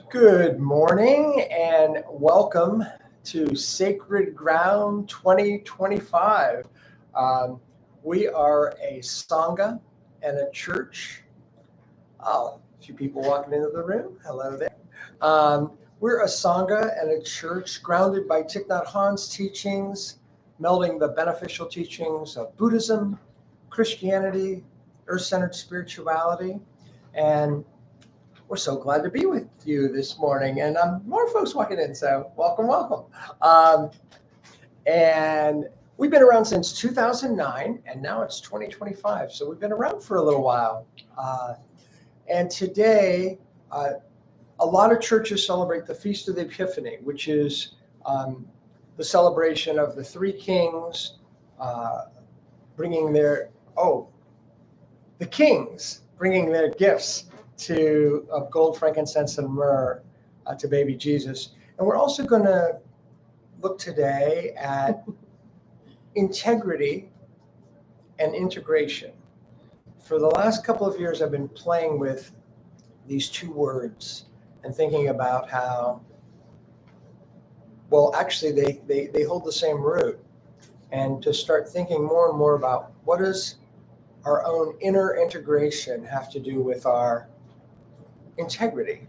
Good morning and welcome to Sacred Ground 2025. We are a Sangha and a church. Oh, a few people walking into the room. Hello there. We're a Sangha and a church grounded by Thich Nhat Hanh's teachings, melding the beneficial teachings of Buddhism, Christianity, earth-centered spirituality, and we're so glad to be with you this morning, and more folks walking in, so welcome. And we've been around since 2009, and now it's 2025, so we've been around for a little while. And today, a lot of churches celebrate the Feast of the Epiphany, which is the celebration of the three kings bringing their gifts of gold, frankincense, and myrrh to baby Jesus. And we're also going to look today at integrity and integration. For the last couple of years, I've been playing with these two words and thinking about how, well, actually they hold the same root. And to start thinking more and more about what does our own inner integration have to do with our integrity.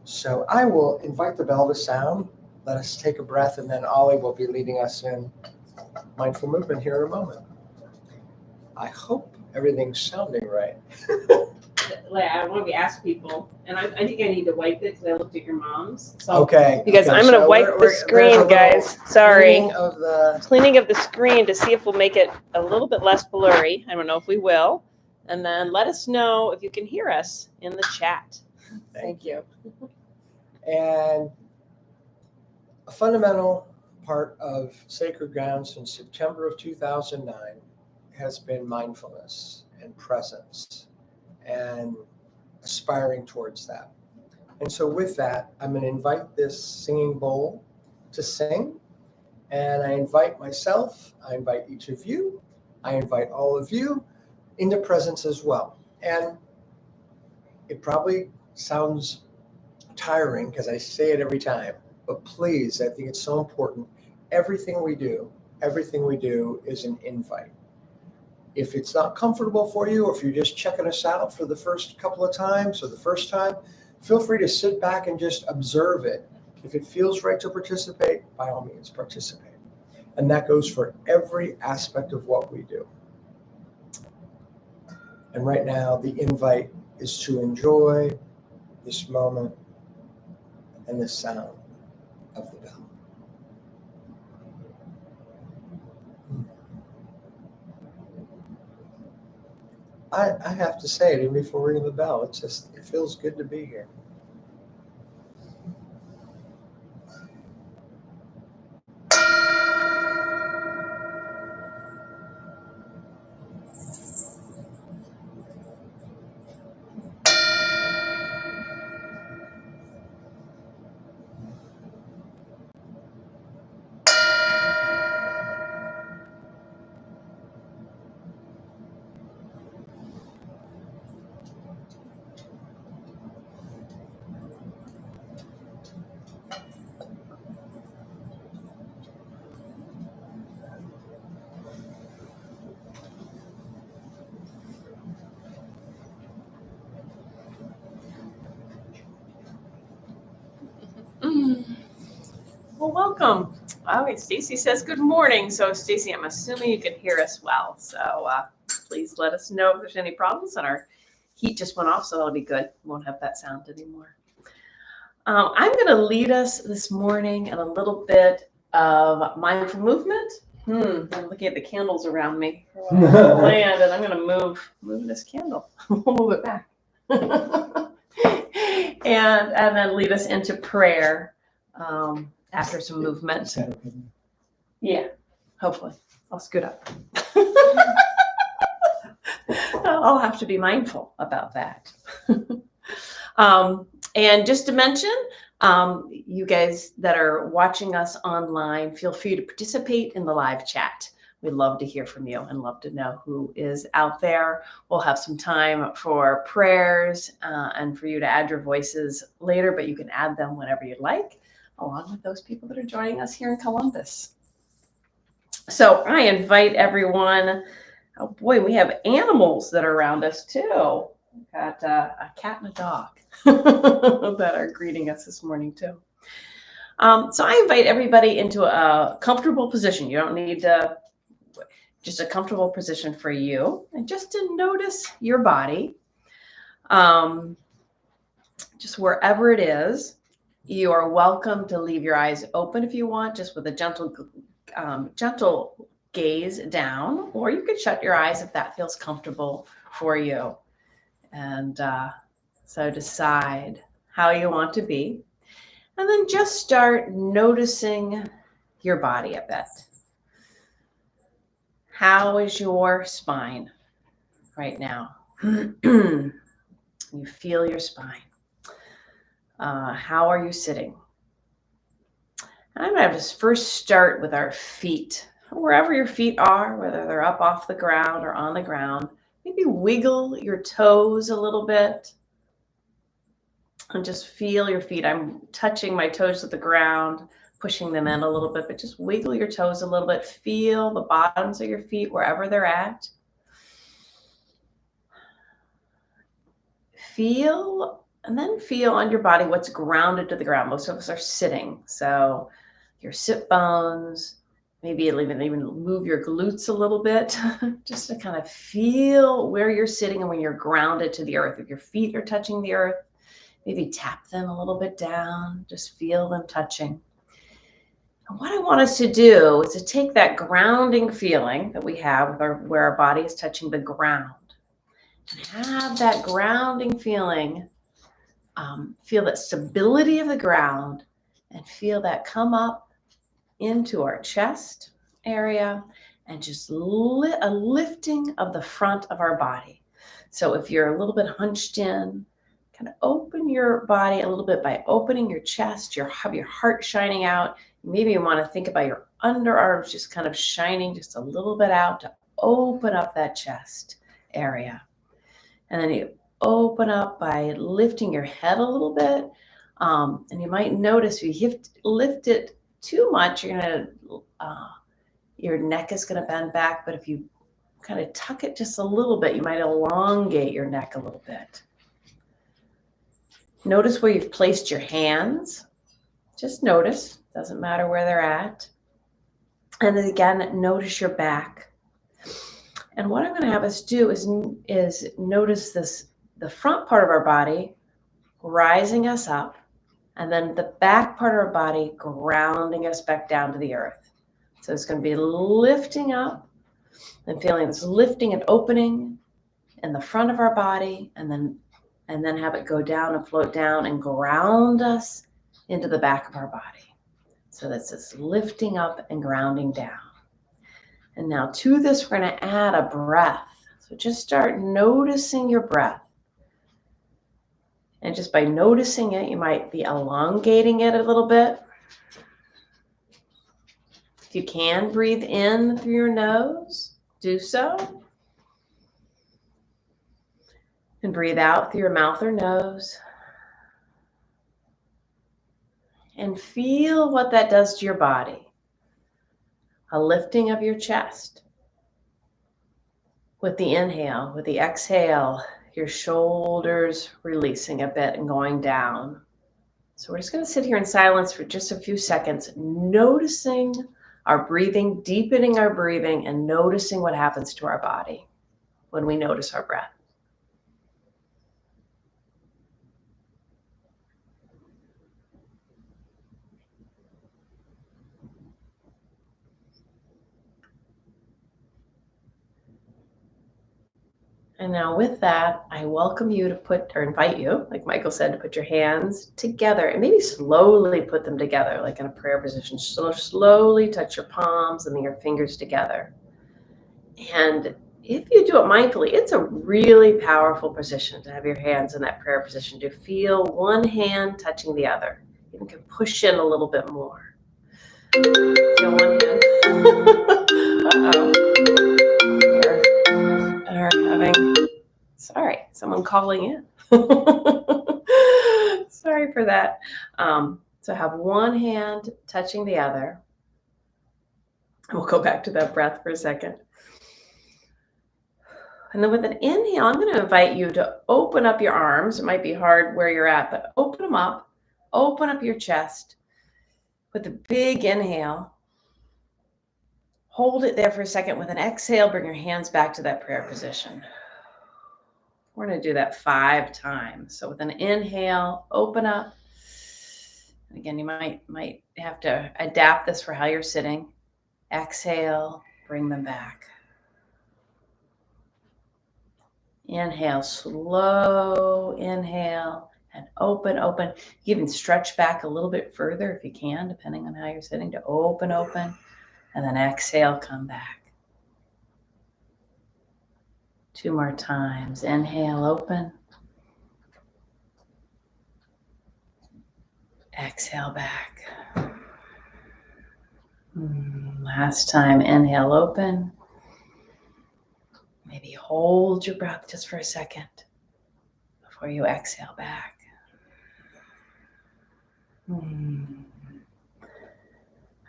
So I will invite the bell to sound. Let us take a breath, and then Ollie will be leading us in mindful movement here in a moment. I hope everything's sounding right. I want to ask people, and I think I need to wipe it because I looked at your mom's. So Okay. You guys, I'm going to wipe the screen, guys. Sorry. Cleaning of the screen to see if we'll make it a little bit less blurry. I don't know if we will. And then let us know if you can hear us in the chat. Thank you. And a fundamental part of Sacred Ground since September of 2009 has been mindfulness and presence and aspiring towards that. And so with that, I'm going to invite this singing bowl to sing. And I invite myself, I invite each of you, I invite all of you into presence as well. And it probably sounds tiring because I say it every time, but please, I think it's so important. Everything we do is an invite. If it's not comfortable for you, or if you're just checking us out for the first couple of times or the first time, feel free to sit back and just observe it. If it feels right to participate, by all means, participate. And that goes for every aspect of what we do. And right now, the invite is to enjoy this moment and the sound of the bell. I have to say it even before ringing the bell. It feels good to be here. Well, welcome. Okay, Stacy says good morning. So, Stacy, I'm assuming you can hear us well. So, please let us know if there's any problems. And our heat just went off, so that'll be good. We won't have that sound anymore. I'm going to lead us this morning in a little bit of mindful movement. I'm looking at the candles around me. And I'm going to move this candle. We'll move it back. and then lead us into prayer after some movement. Yeah, hopefully. I'll scoot up. I'll have to be mindful about that. And just to mention, you guys that are watching us online, feel free to participate in the live chat. We'd love to hear from you and love to know who is out there. We'll have some time for prayers and for you to add your voices later, but you can add them whenever you'd like, along with those people that are joining us here in Columbus. So I invite everyone. Oh boy, we have animals that are around us too. We've got a cat and a dog that are greeting us this morning too. So I invite everybody into a comfortable position. You don't need to, just a comfortable position for you, and just to notice your body. Just wherever it is, you are welcome to leave your eyes open if you want, just with a gentle gaze down, or you could shut your eyes if that feels comfortable for you. And so decide how you want to be. And then just start noticing your body a bit. How is your spine right now? You feel your spine. How are you sitting? And I'm going to just first start with our feet. Wherever your feet are, whether they're up off the ground or on the ground, maybe wiggle your toes a little bit. And just feel your feet. I'm touching my toes to the ground, pushing them in a little bit, but just wiggle your toes a little bit. Feel the bottoms of your feet wherever they're at. Feel, and then feel on your body what's grounded to the ground. Most of us are sitting. So your sit bones, maybe even move your glutes a little bit, just to kind of feel where you're sitting and when you're grounded to the earth. If your feet are touching the earth, maybe tap them a little bit down, just feel them touching. And what I want us to do is to take that grounding feeling that we have where our body is touching the ground, and have that grounding feeling, feel that stability of the ground, and feel that come up into our chest area, and just a lifting of the front of our body. So if you're a little bit hunched in, kind of open your body a little bit by opening your chest, have your heart shining out. Maybe you want to think about your underarms just kind of shining just a little bit out to open up that chest area. And then you open up by lifting your head a little bit. And you might notice if you lift it too much, your neck is going to bend back. But if you kind of tuck it just a little bit, you might elongate your neck a little bit. Notice where you've placed your hands. Just notice. Doesn't matter where they're at. And then again, notice your back. And what I'm going to have us do is notice the front part of our body rising us up, and then the back part of our body grounding us back down to the earth. So it's going to be lifting up and feeling this lifting and opening in the front of our body, and then have it go down and float down and ground us into the back of our body. So that's this lifting up and grounding down. And now to this, we're going to add a breath. So just start noticing your breath. And just by noticing it, you might be elongating it a little bit. If you can breathe in through your nose, do so. And breathe out through your mouth or nose. And feel what that does to your body. A lifting of your chest. With the inhale, with the exhale, your shoulders releasing a bit and going down. So we're just going to sit here in silence for just a few seconds, noticing our breathing, deepening our breathing, and noticing what happens to our body when we notice our breath. And now with that, I welcome you to invite you, like Michael said, to put your hands together and maybe slowly put them together, like in a prayer position. So slowly touch your palms and then your fingers together. And if you do it mindfully, it's a really powerful position to have your hands in that prayer position, to feel one hand touching the other. You can push in a little bit more. Feel one hand. Sorry, someone calling in. Sorry for that. So have one hand touching the other. We'll go back to that breath for a second. And then with an inhale, I'm going to invite you to open up your arms. It might be hard where you're at, but open them up. Open up your chest with a big inhale. Hold it there for a second. With an exhale, bring your hands back to that prayer position. We're going to do that 5 times. So with an inhale, open up. Again, you might have to adapt this for how you're sitting. Exhale, bring them back. Inhale, slow inhale, and open. You even stretch back a little bit further if you can, depending on how you're sitting, to open, and then exhale, come back. 2 more times. Inhale, open. Exhale, back. Last time, inhale, open. Maybe hold your breath just for a second before you exhale back.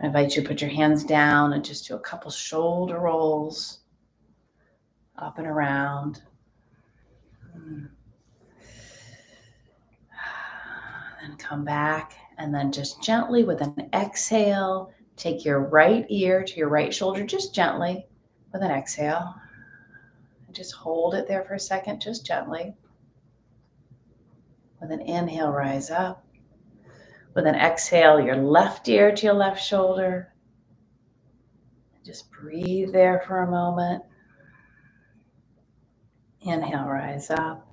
I invite you to put your hands down and just do a couple shoulder rolls up and around. Then come back, and then just gently with an exhale, take your right ear to your right shoulder, just gently with an exhale. Just hold it there for a second, just gently. With an inhale, rise up. With an exhale, your left ear to your left shoulder. Just breathe there for a moment. Inhale, rise up.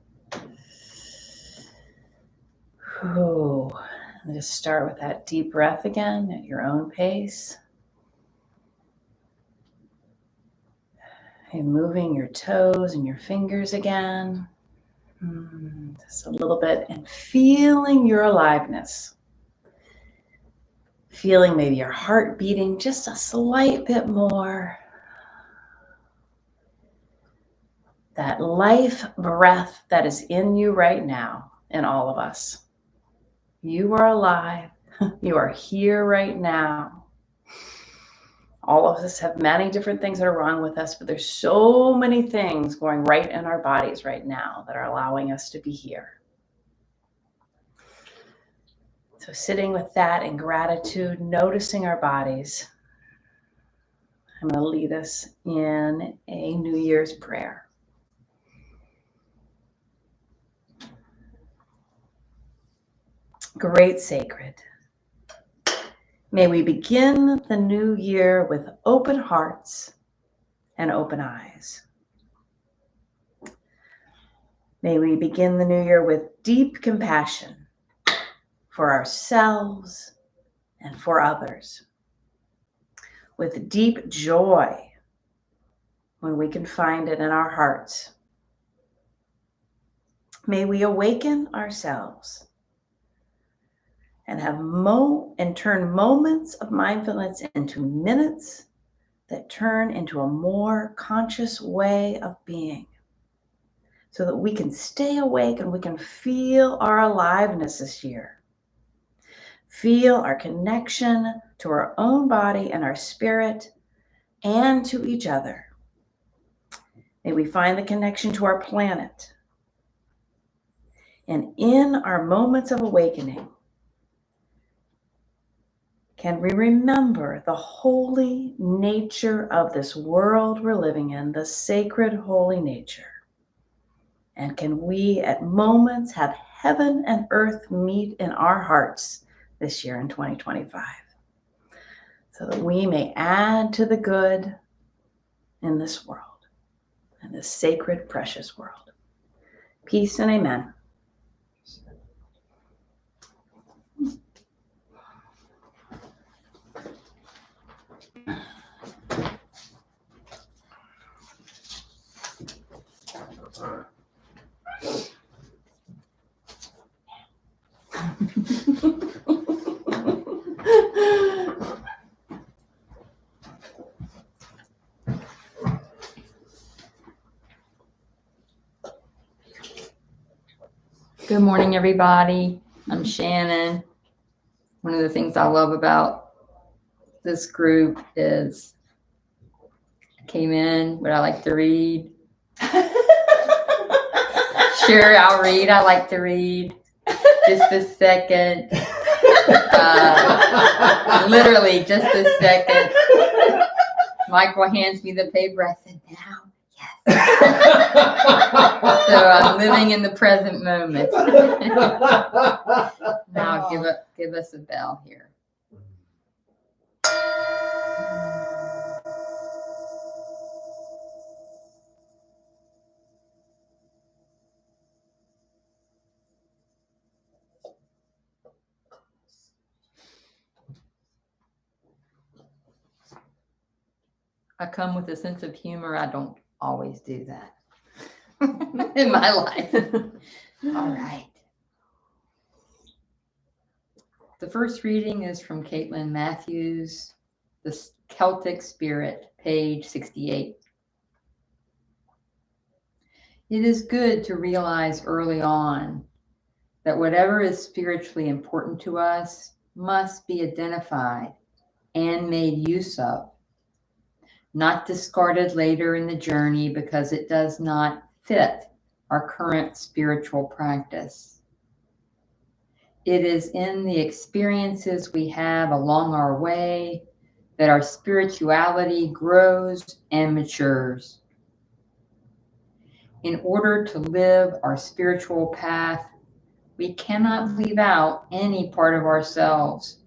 And just start with that deep breath again at your own pace. And moving your toes and your fingers again. Just a little bit, and feeling your aliveness. Feeling maybe your heart beating just a slight bit more. That life breath that is in you right now, in all of us. You are alive. You are here right now. All of us have many different things that are wrong with us, but there's so many things going right in our bodies right now that are allowing us to be here. So sitting with that in gratitude, noticing our bodies, I'm going to lead us in a New Year's prayer. Great Sacred, may we begin the new year with open hearts and open eyes. May we begin the new year with deep compassion for ourselves and for others, with deep joy when we can find it in our hearts. May we awaken ourselves and turn moments of mindfulness into minutes that turn into a more conscious way of being, so that we can stay awake and we can feel our aliveness this year. Feel our connection to our own body and our spirit and to each other. May we find the connection to our planet. And in our moments of awakening, can we remember the holy nature of this world we're living in, the sacred holy nature? And can we at moments have heaven and earth meet in our hearts this year in 2025, so that we may add to the good in this world, in this sacred, precious world. Peace and amen. Good morning, everybody. I'm Shannon. One of the things I love about this group is I came in, what I like to read. Sure, I'll read. I like to read. Just a second. Literally, just a second. Michael hands me the paper. I said, now. Yes. So I'm living in the present moment. Now give us a bell here. I come with a sense of humor. I don't always do that in my life. All right. The first reading is from Caitlin Matthews, The Celtic Spirit, page 68. It is good to realize early on that whatever is spiritually important to us must be identified and made use of, not discarded later in the journey because it does not fit our current spiritual practice. It is in the experiences we have along our way that our spirituality grows and matures. In order to live our spiritual path, we cannot leave out any part of ourselves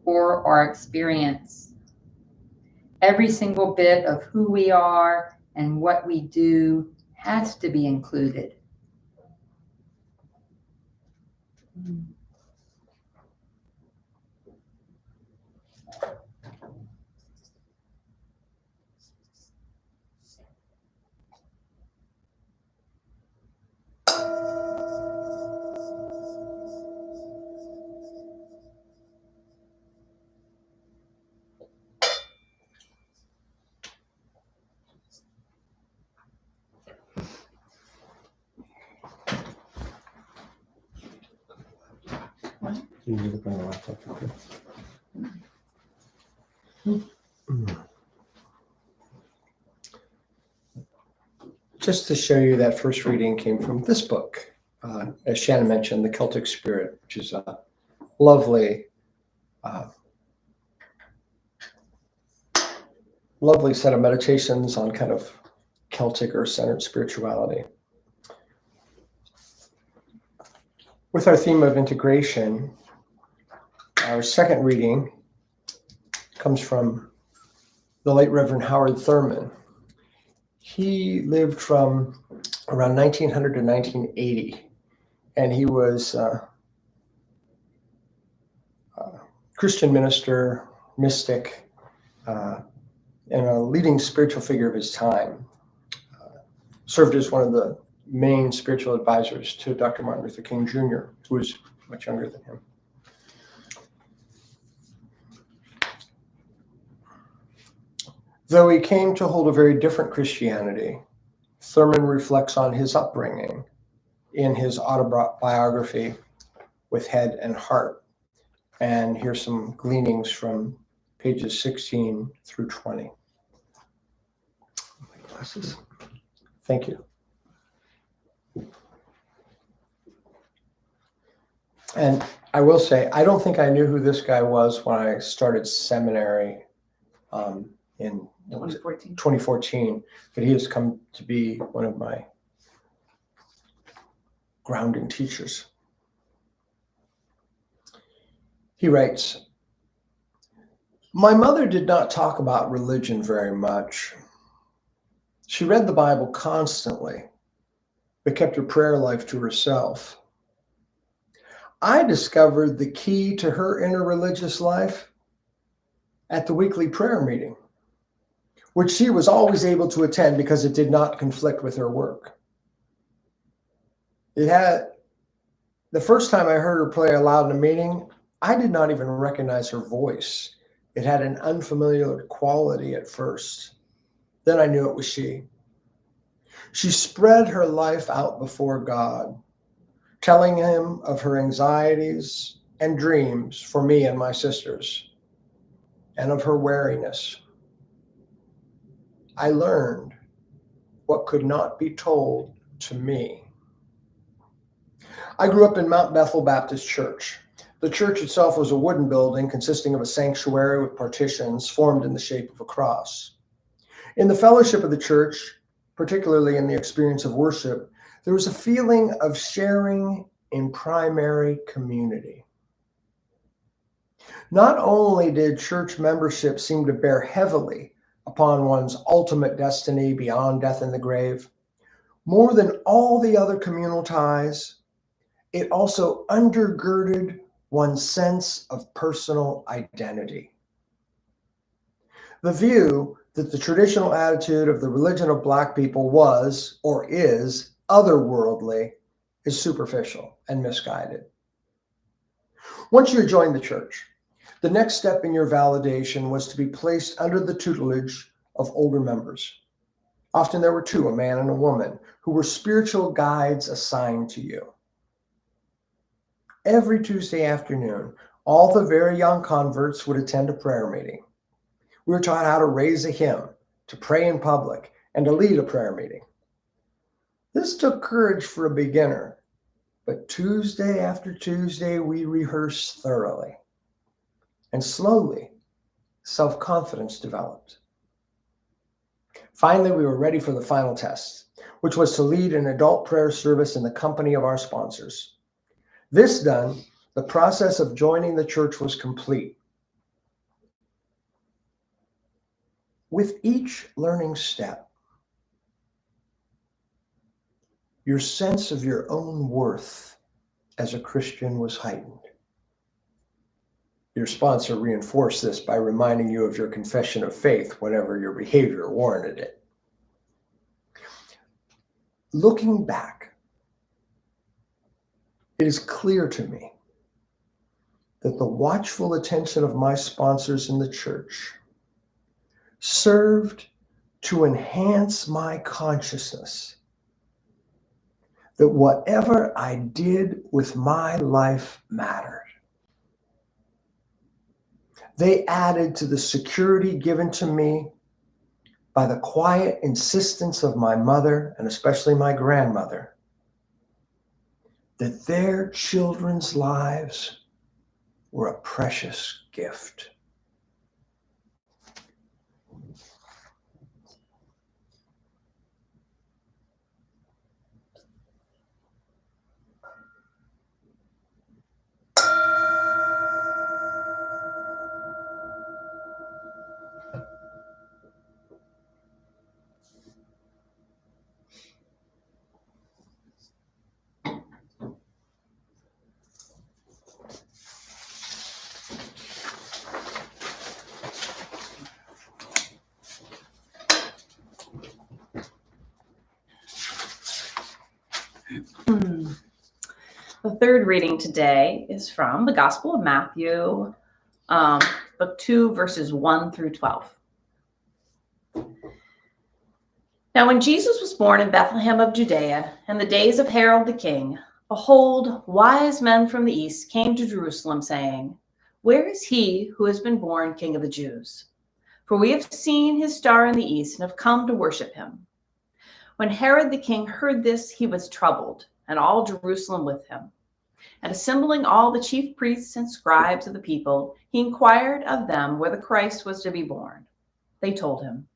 or our experience. Every single bit of who we are and what we do has to be included. You need to bring the laptop up here. Just to show you, that first reading came from this book. As Shannon mentioned, The Celtic Spirit, which is a lovely set of meditations on kind of Celtic or centered spirituality. With our theme of integration, our second reading comes from the late Reverend Howard Thurman. He lived from around 1900 to 1980, and he was a Christian minister, mystic, and a leading spiritual figure of his time. Served as one of the main spiritual advisors to Dr. Martin Luther King Jr., who was much younger than him. Though he came to hold a very different Christianity, Thurman reflects on his upbringing in his autobiography, With Head and Heart. And here's some gleanings from pages 16 through 20. My glasses. Thank you. And I will say, I don't think I knew who this guy was when I started seminary in 2014, but he has come to be one of my grounding teachers. He writes, "My mother did not talk about religion very much. She read the Bible constantly, but kept her prayer life to herself. I discovered the key to her inner religious life at the weekly prayer meeting, which she was always able to attend because it did not conflict with her work. The first time I heard her pray aloud in a meeting, I did not even recognize her voice. It had an unfamiliar quality at first. Then I knew it was she. She spread her life out before God, telling him of her anxieties and dreams for me and my sisters, and of her wariness. I learned what could not be told to me. I grew up in Mount Bethel Baptist Church. The church itself was a wooden building consisting of a sanctuary with partitions formed in the shape of a cross. In the fellowship of the church, particularly in the experience of worship, there was a feeling of sharing in primary community. Not only did church membership seem to bear heavily upon one's ultimate destiny beyond death and the grave, more than all the other communal ties, it also undergirded one's sense of personal identity. The view that the traditional attitude of the religion of Black people was, or is, otherworldly is superficial and misguided. Once you had joined the church, the next step in your validation was to be placed under the tutelage of older members. Often there were two, a man and a woman, who were spiritual guides assigned to you. Every Tuesday afternoon, all the very young converts would attend a prayer meeting. We were taught how to raise a hymn, to pray in public, and to lead a prayer meeting. This took courage for a beginner, but Tuesday after Tuesday, we rehearsed thoroughly. And slowly, self-confidence developed. Finally, we were ready for the final test, which was to lead an adult prayer service in the company of our sponsors. This done, the process of joining the church was complete. With each learning step, your sense of your own worth as a Christian was heightened. Your sponsor reinforced this by reminding you of your confession of faith whenever your behavior warranted it. Looking back, it is clear to me that the watchful attention of my sponsors in the church served to enhance my consciousness that whatever I did with my life mattered. They added to the security given to me by the quiet insistence of my mother, and especially my grandmother, that their children's lives were a precious gift. The third reading today is from the Gospel of Matthew, book 2, verses 1 through 12. Now, when Jesus was born in Bethlehem of Judea, in the days of Herod the king, behold, wise men from the east came to Jerusalem, saying, "Where is he who has been born King of the Jews? For we have seen his star in the east and have come to worship him." When Herod the king heard this, he was troubled, and all Jerusalem with him. And assembling all the chief priests and scribes of the people, he inquired of them where the Christ was to be born. They told him,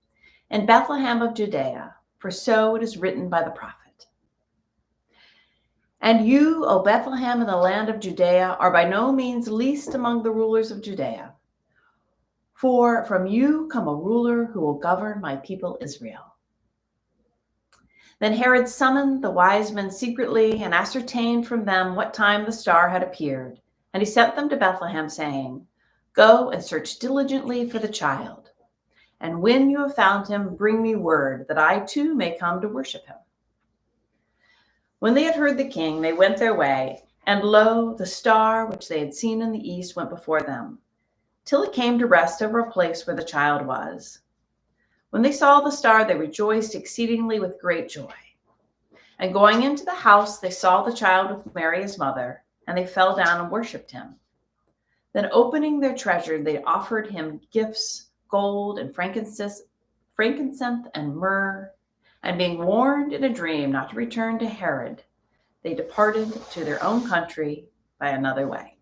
"In Bethlehem of Judea, for so it is written by the prophet. And you, O Bethlehem in the land of Judea, are by no means least among the rulers of Judea. For from you come a ruler who will govern my people Israel." Then Herod summoned the wise men secretly and ascertained from them what time the star had appeared. And he sent them to Bethlehem, saying, "Go and search diligently for the child. And when you have found him, bring me word that I too may come to worship him." When they had heard the king, they went their way. And lo, the star which they had seen in the east went before them, till it came to rest over a place where the child was. When they saw the star, they rejoiced exceedingly with great joy. And going into the house, they saw the child with Mary, his mother, and they fell down and worshipped him. Then opening their treasure, they offered him gifts, gold and frankincense and myrrh. And being warned in a dream not to return to Herod, they departed to their own country by another way.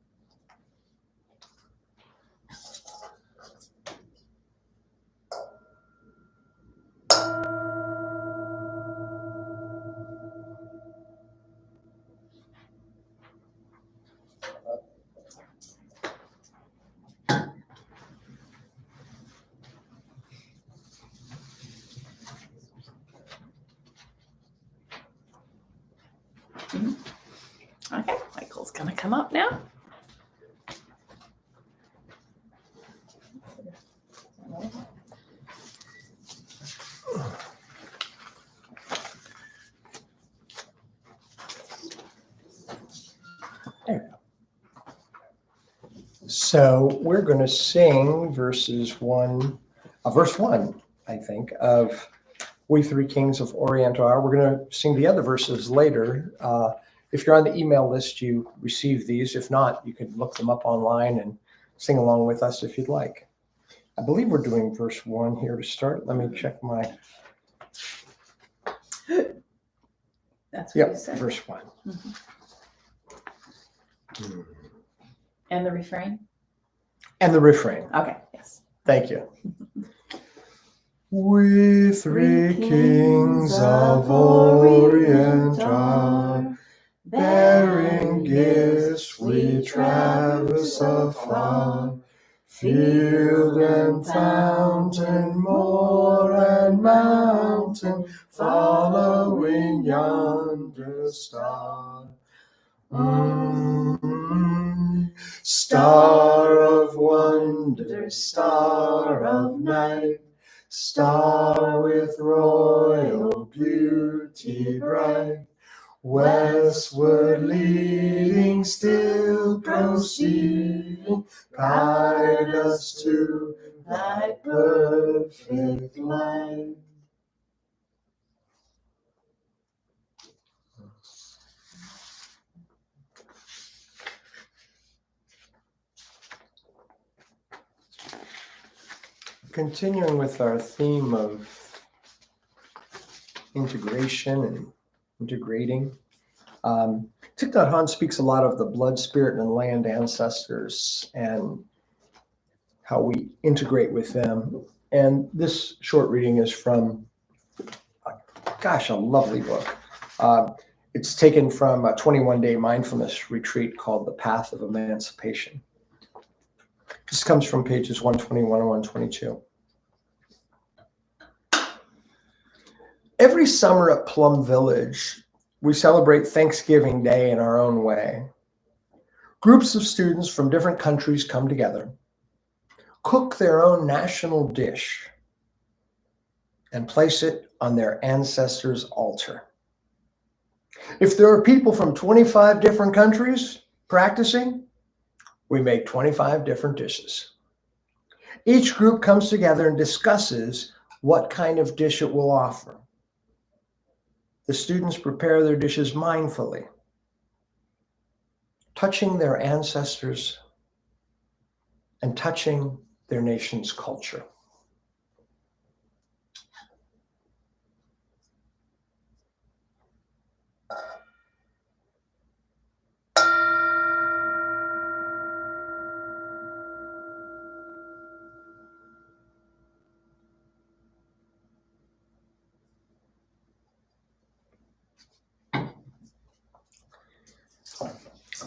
Okay, Michael's gonna come up now. So we're going to sing verse 1, I think, of We Three Kings of Orient Are. We're going to sing the other verses later. If you're on the email list, you receive these. If not, you could look them up online and sing along with us if you'd like. I believe we're doing verse 1 here to start. Let me check my... That's what Yep, you said. verse 1. Mhm. And the refrain? And the refrain. Okay, yes. Thank you. We three kings of Orient are, bearing gifts we traverse afar, field and fountain, moor and mountain, following yonder star. Star of wonder, star of night, star with royal beauty bright, westward leading, still proceeding, guide us to thy perfect light. Continuing with our theme of integration and integrating, Thich Nhat Hanh speaks a lot of the blood, spirit, and land ancestors and how we integrate with them. And this short reading is from, a lovely book. It's taken from a 21-day mindfulness retreat called The Path of Emancipation. This comes from pages 121 and 122. Every summer at Plum Village, we celebrate Thanksgiving Day in our own way. Groups of students from different countries come together, cook their own national dish, and place it on their ancestors' altar. If there are people from 25 different countries practicing, we make 25 different dishes. Each group comes together and discusses what kind of dish it will offer. The students prepare their dishes mindfully, touching their ancestors and touching their nation's culture.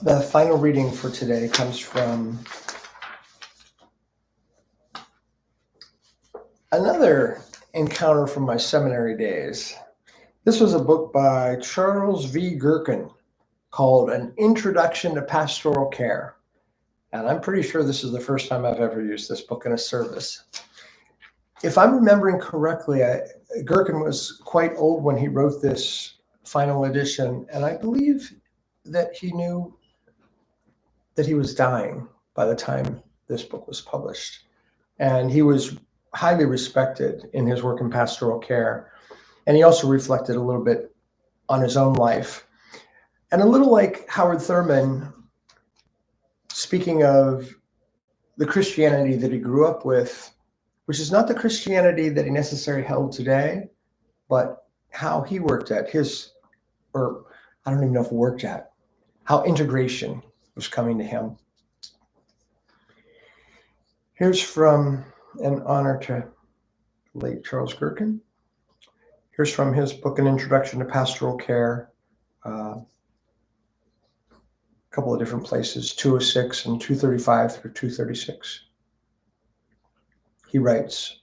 The final reading for today comes from another encounter from my seminary days. This was a book by Charles V. Gherkin called An Introduction to Pastoral Care. And I'm pretty sure this is the first time I've ever used this book in a service. If I'm remembering correctly, Gherkin was quite old when he wrote this final edition, and I believe that he knew that he was dying by the time this book was published. And he was highly respected in his work in pastoral care. And he also reflected a little bit on his own life. And a little like Howard Thurman, speaking of the Christianity that he grew up with, which is not the Christianity that he necessarily held today, but how he worked at his, or I don't even know if worked at, how integration was coming to him. Here's from an honor to late Charles Gherkin. Here's from his book, An Introduction to Pastoral Care. A couple of different places, 206 and 235 through 236. He writes,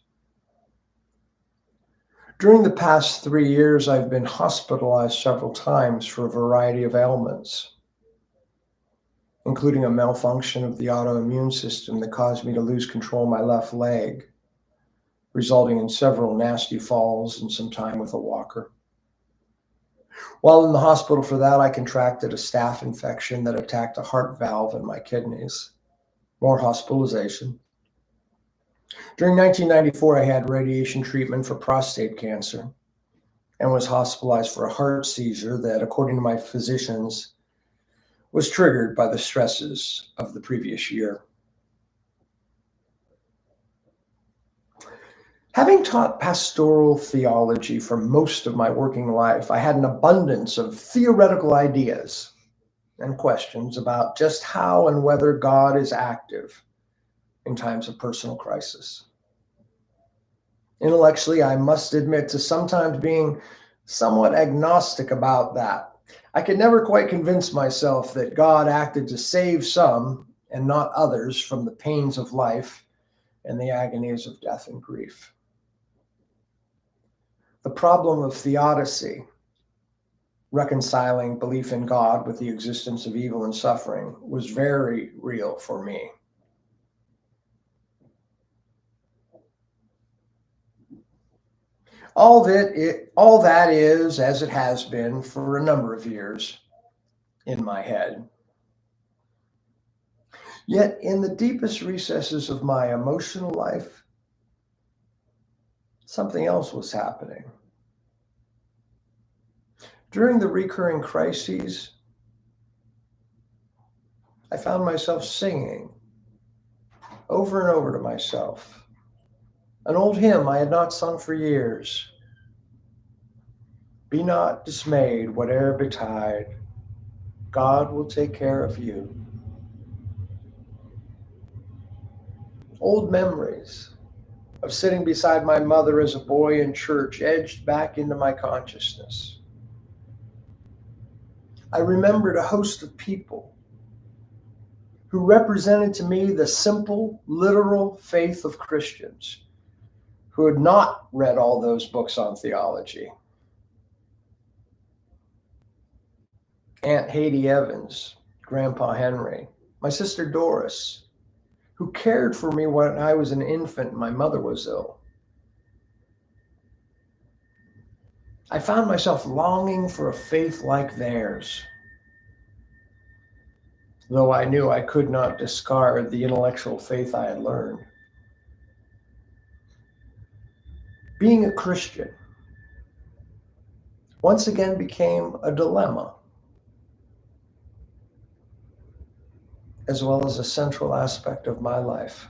during the past 3 years, I've been hospitalized several times for a variety of ailments, including a malfunction of the autoimmune system that caused me to lose control of my left leg, resulting in several nasty falls and some time with a walker. While in the hospital for that, I contracted a staph infection that attacked a heart valve in my kidneys. More hospitalization. During 1994, I had radiation treatment for prostate cancer and was hospitalized for a heart seizure that, according to my physicians, was triggered by the stresses of the previous year. Having taught pastoral theology for most of my working life, I had an abundance of theoretical ideas and questions about just how and whether God is active in times of personal crisis. Intellectually, I must admit to sometimes being somewhat agnostic about that. I could never quite convince myself that God acted to save some and not others from the pains of life and the agonies of death and grief. The problem of theodicy, reconciling belief in God with the existence of evil and suffering, was very real for me. All that is, as it has been for a number of years, in my head. Yet in the deepest recesses of my emotional life, something else was happening. During the recurring crises, I found myself singing over and over to myself an old hymn I had not sung for years. Be not dismayed, whate'er betide, God will take care of you. Old memories of sitting beside my mother as a boy in church edged back into my consciousness. I remembered a host of people who represented to me the simple, literal faith of Christians who had not read all those books on theology. Aunt Haiti Evans, Grandpa Henry, my sister Doris, who cared for me when I was an infant and my mother was ill. I found myself longing for a faith like theirs, though I knew I could not discard the intellectual faith I had learned. Being a Christian once again became a dilemma, as well as a central aspect of my life.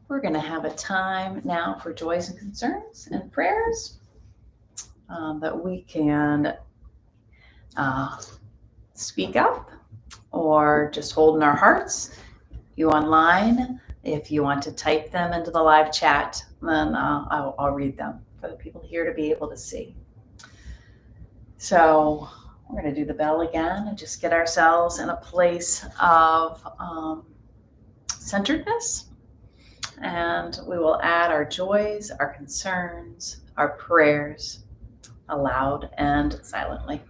We're going to have a time now for joys and concerns and prayers that we can speak up or just hold in our hearts. You online, if you want to type them into the live chat, then I'll read them for the people here to be able to see. So we're going to do the bell again and just get ourselves in a place of centeredness. And we will add our joys, our concerns, our prayers aloud and silently.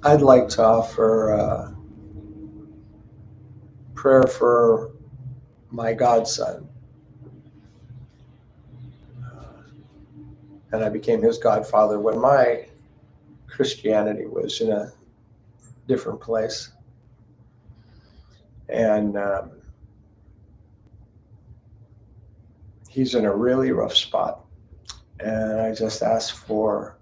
I'd like to offer prayer for my godson. And I became his godfather when my Christianity was in a different place. And he's in a really rough spot. And I just ask for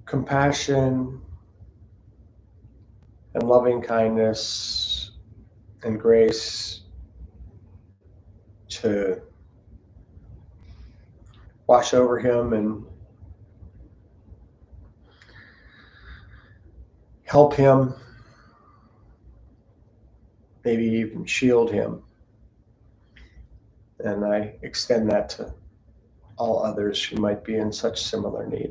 compassion and loving kindness and grace to wash over him and help him, maybe even shield him. And I extend that to all others who might be in such similar need.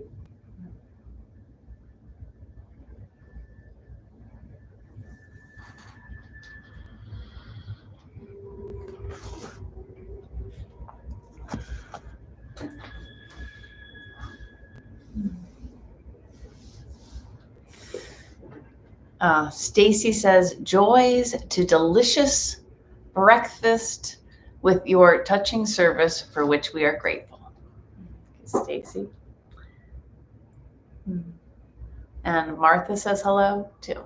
Stacy says, joys to delicious breakfast with your touching service for which we are grateful. Stacy. And Martha says hello too.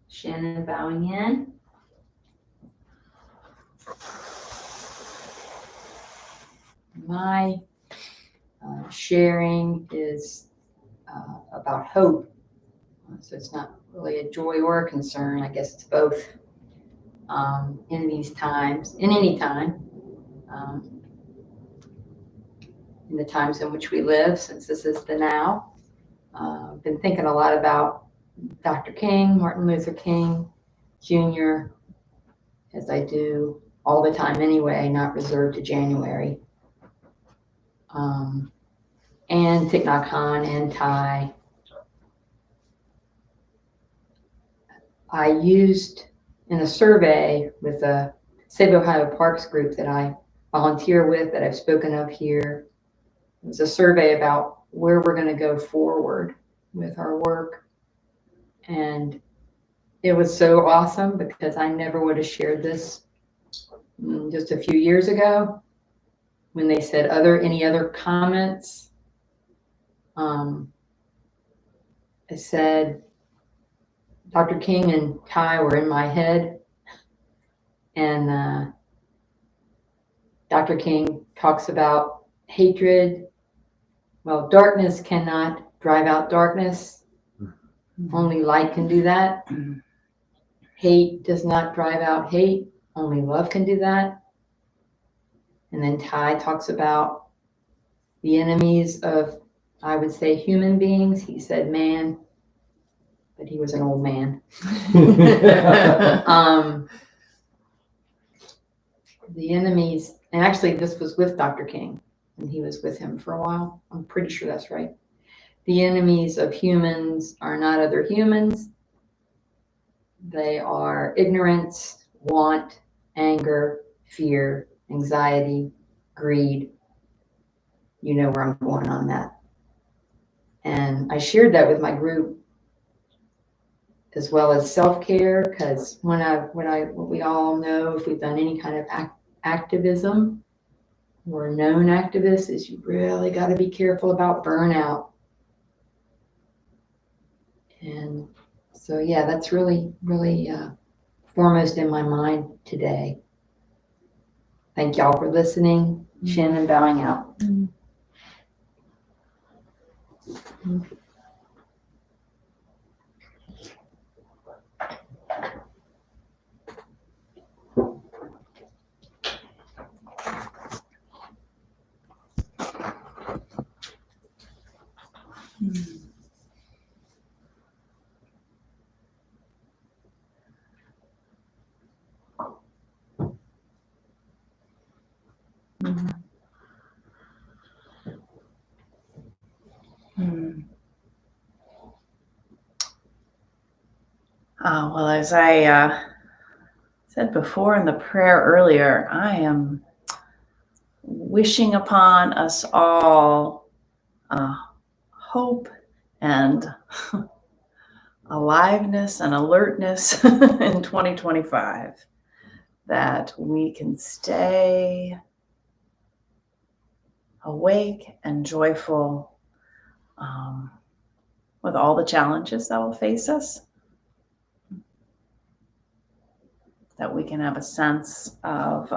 Shannon bowing in. My sharing is about hope. So it's not really a joy or a concern. I guess it's both in these times, in any time, in the times in which we live, since this is the now. I've been thinking a lot about Dr. King, Martin Luther King Jr., as I do all the time anyway, not reserved to January. And Thich Nhat Hanh and Thai. I used in a survey with a Save Ohio Parks group that I volunteer with, that I've spoken of here. It was a survey about where we're going to go forward with our work. And it was so awesome because I never would have shared this just a few years ago when they said any other comments. I said Dr. King and Thai were in my head, and Dr. King talks about hatred. Well, darkness cannot drive out darkness. Only light can do that. Hate does not drive out hate. Only love can do that. And then Thai talks about the enemies of, I would say, human beings. He said man, but he was an old man. The enemies, and actually this was with Dr. King, and he was with him for a while. I'm pretty sure that's right. The enemies of humans are not other humans. They are ignorance, want, anger, fear, anxiety, greed. You know where I'm going on that. And I shared that with my group, as well as self-care, because what we all know, if we've done any kind of activism or known activists, is you really got to be careful about burnout. And so, yeah, that's really, really foremost in my mind today. Thank y'all for listening. Shannon bowing out. Well, as I said before in the prayer earlier, I am wishing upon us all hope and aliveness and alertness in 2025, that we can stay awake and joyful with all the challenges that will face us, that we can have a sense of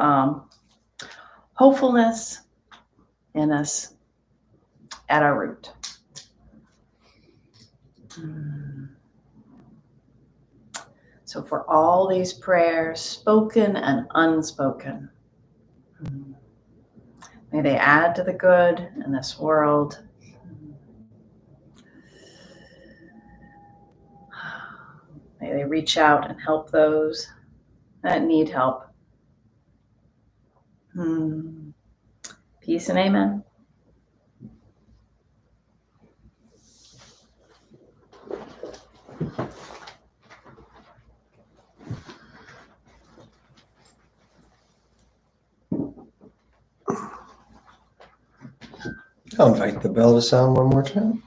hopefulness in us at our root. So for all these prayers, spoken and unspoken, may they add to the good in this world. May they reach out and help those that need help. Peace and amen. I'll invite the bell to sound one more time.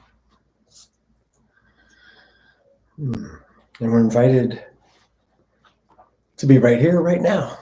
And we're invited to be right here, right now.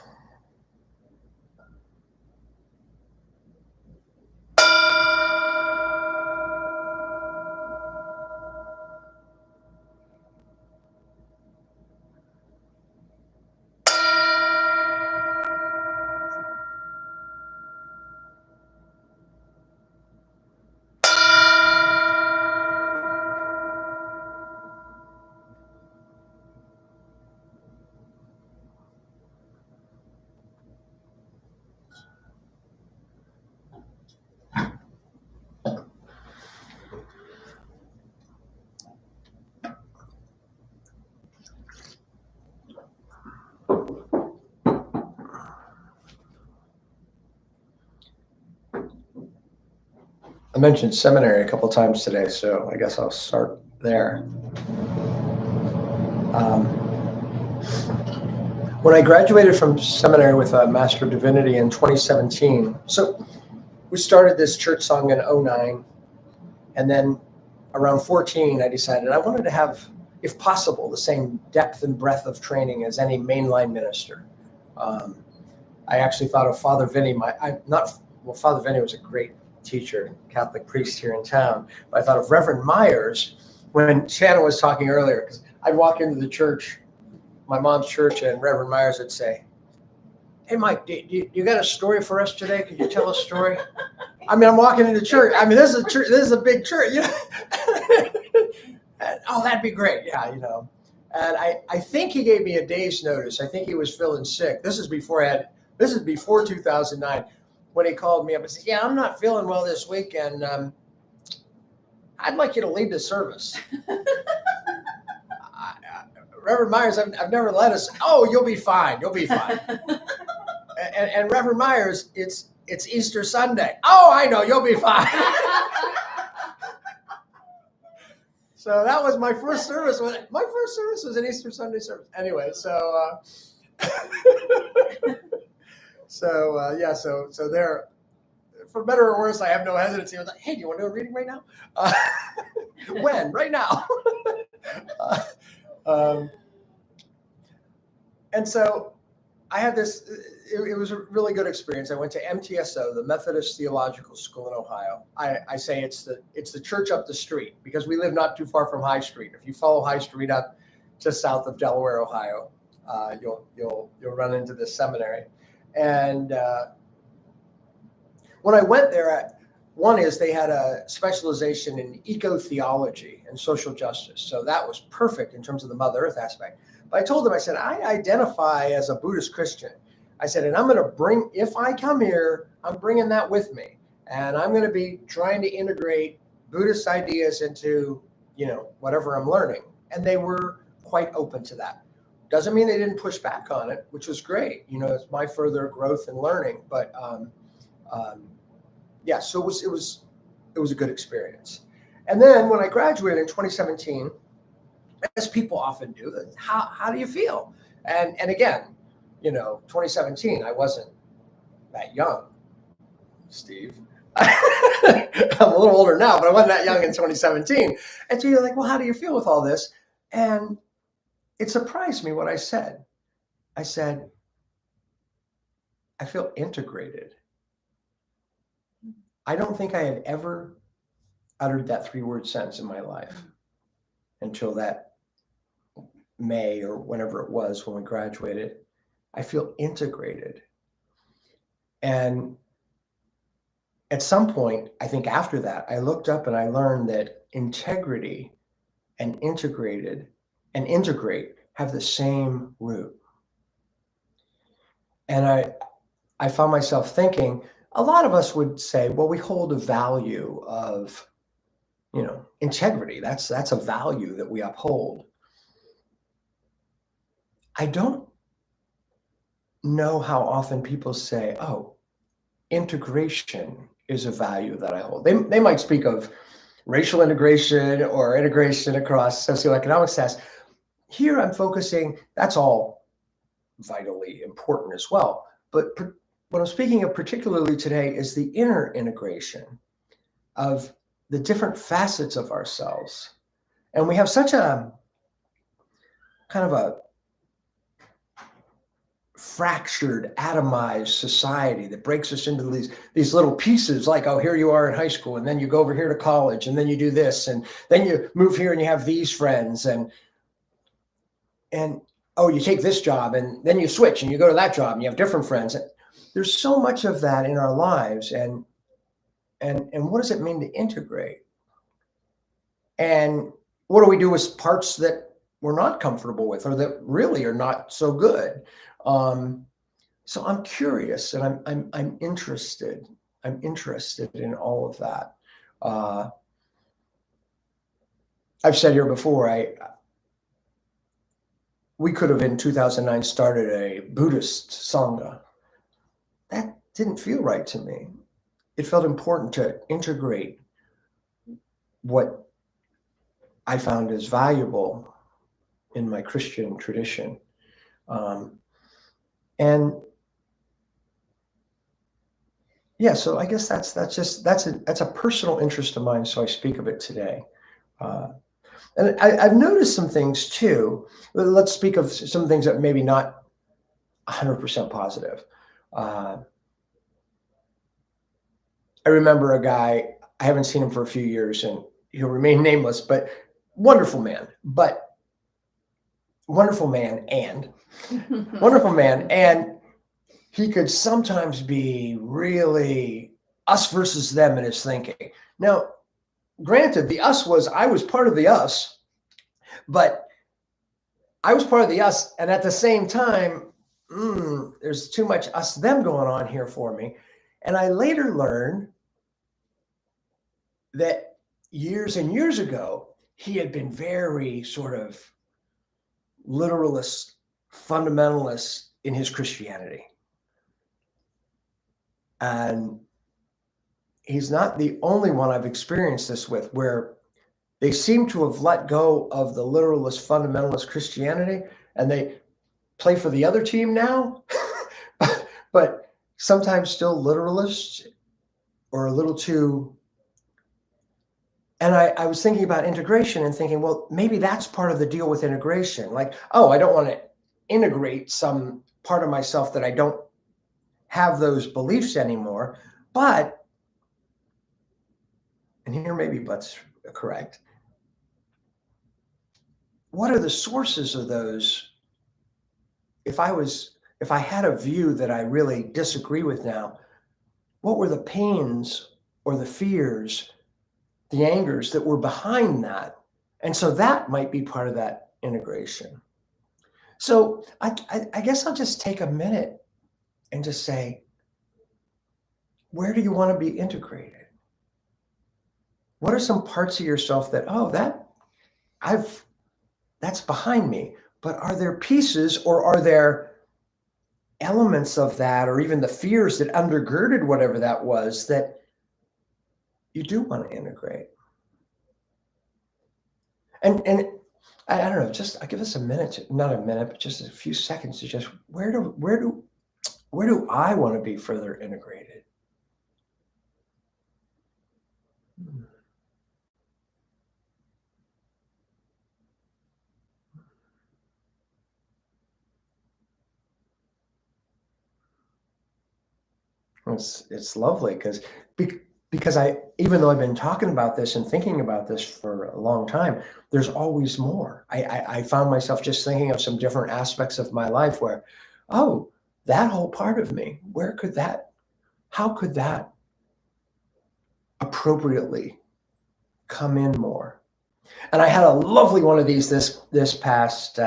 I mentioned seminary a couple times today, so I guess I'll start there. When I graduated from seminary with a Master of Divinity in 2017, so we started this church song in 2009, and then around 14, I decided I wanted to have, if possible, the same depth and breadth of training as any mainline minister. I actually thought of Father Vinny. Father Vinny was a great teacher, Catholic priest here in town. But I thought of Reverend Myers when Shannon was talking earlier, because I'd walk into the church, my mom's church, and Reverend Myers would say, "Hey, Mike, you got a story for us today? Could you tell a story?" I mean, I'm walking into church. I mean, this is a church. This is a big church. You know? Oh, that'd be great. Yeah, you know. And I think he gave me a day's notice. I think he was feeling sick. This is before 2009, when he called me up and said, "Yeah, I'm not feeling well this week, and I'd like you to lead the service." Reverend Myers, I've never led us. "Oh, you'll be fine. You'll be fine." and Reverend Myers, it's Easter Sunday. "Oh, I know. You'll be fine." So that was my first service. My first service was an Easter Sunday service. Anyway, so so there, for better or worse, I have no hesitancy. I was like, "Hey, do you want to do a reading right now?" When? Right now. And so I had this, it was a really good experience. I went to MTSO, the Methodist Theological School in Ohio. I say it's the church up the street, because we live not too far from High Street. If you follow High Street up just south of Delaware, Ohio, you'll run into this seminary. And when I went there, one is they had a specialization in eco-theology and social justice. So that was perfect in terms of the Mother Earth aspect. But I told them, I said, I identify as a Buddhist Christian. I said, and I'm going to bring, if I come here, I'm bringing that with me. And I'm going to be trying to integrate Buddhist ideas into, whatever I'm learning. And they were quite open to that. Doesn't mean they didn't push back on it, which was great. It's my further growth and learning. But yeah, so it was a good experience. And then when I graduated in 2017, as people often do, how do you feel? And again, 2017, I wasn't that young, Steve. I'm a little older now, but I wasn't that young in 2017. And so you're like, well, how do you feel with all this? And it surprised me what I said. I said, I feel integrated. I don't think I had ever uttered that 3-word sentence in my life until that May or whenever it was when we graduated. I feel integrated. And at some point, I think after that, I looked up and I learned that integrity and integrated and integrate have the same root. And I found myself thinking, a lot of us would say, well, we hold a value of, integrity. That's a value that we uphold. I don't know how often people say, oh, integration is a value that I hold. They might speak of racial integration or integration across socioeconomic status. Here I'm focusing, that's all vitally important as well. But what I'm speaking of particularly today is the inner integration of the different facets of ourselves. And we have such a kind of a fractured, atomized society that breaks us into these little pieces, like, oh, here you are in high school, and then you go over here to college, and then you do this, and then you move here and you have these friends, and oh, you take this job, and then you switch and you go to that job and you have different friends. There's so much of that in our lives, and what does it mean to integrate? And what do we do with parts that we're not comfortable with, or that really are not so good? So I'm curious, and I'm interested. I'm interested in all of that. I've said here before, we could have in 2009 started a Buddhist Sangha. That didn't feel right to me. It felt important to integrate what I found as valuable in my Christian tradition. And yeah, so I guess that's a personal interest of mine, so I speak of it today. And I've noticed some things too. Let's speak of some things that maybe not 100% positive. I remember a guy, I haven't seen him for a few years, and he'll remain nameless, but wonderful man, and he could sometimes be really us versus them in his thinking. Now, granted, the us was, I was part of the us, but I was part of the us, and at the same time, there's too much us them going on here for me. And I later learned that years and years ago, he had been very sort of literalist, fundamentalist in his Christianity. And he's not the only one I've experienced this with, where they seem to have let go of the literalist, fundamentalist Christianity, and they play for the other team now, but sometimes still literalist or a little too. And I was thinking about integration and thinking, well, maybe that's part of the deal with integration. Like, oh, I don't want to integrate some part of myself that I don't have those beliefs anymore. But, and here maybe but's correct, what are the sources of those? If I had a view that I really disagree with now, what were the pains or the fears, the angers that were behind that. And so that might be part of that integration. So I guess I'll just take a minute and just say, where do you want to be integrated? What are some parts of yourself that, that's behind me, but are there pieces or are there elements of that, or even the fears that undergirded whatever that was, that you do want to integrate? And I don't know, just I give us a minute, not a minute, but just a few seconds to just where do I want to be further integrated? It's lovely because even though I've been talking about this and thinking about this for a long time, there's always more. I found myself just thinking of some different aspects of my life where, oh, that whole part of me, how could that appropriately come in more? And I had a lovely one of these this past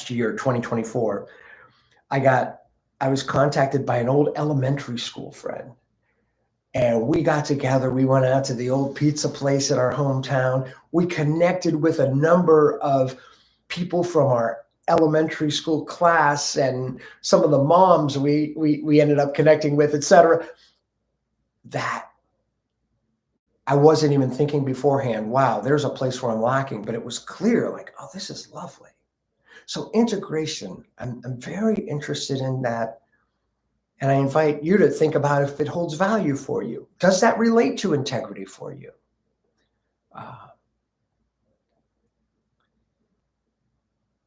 year, 2024. I was contacted by an old elementary school friend, and we got together. We went out to the old pizza place in our hometown. We connected with a number of people from our elementary school class and some of the moms we ended up connecting with, etc. That I wasn't even thinking beforehand, wow, there's a place where I'm lacking, but it was clear, like, oh, this is lovely. So integration, I'm very interested in that. And I invite you to think about if it holds value for you. Does that relate to integrity for you?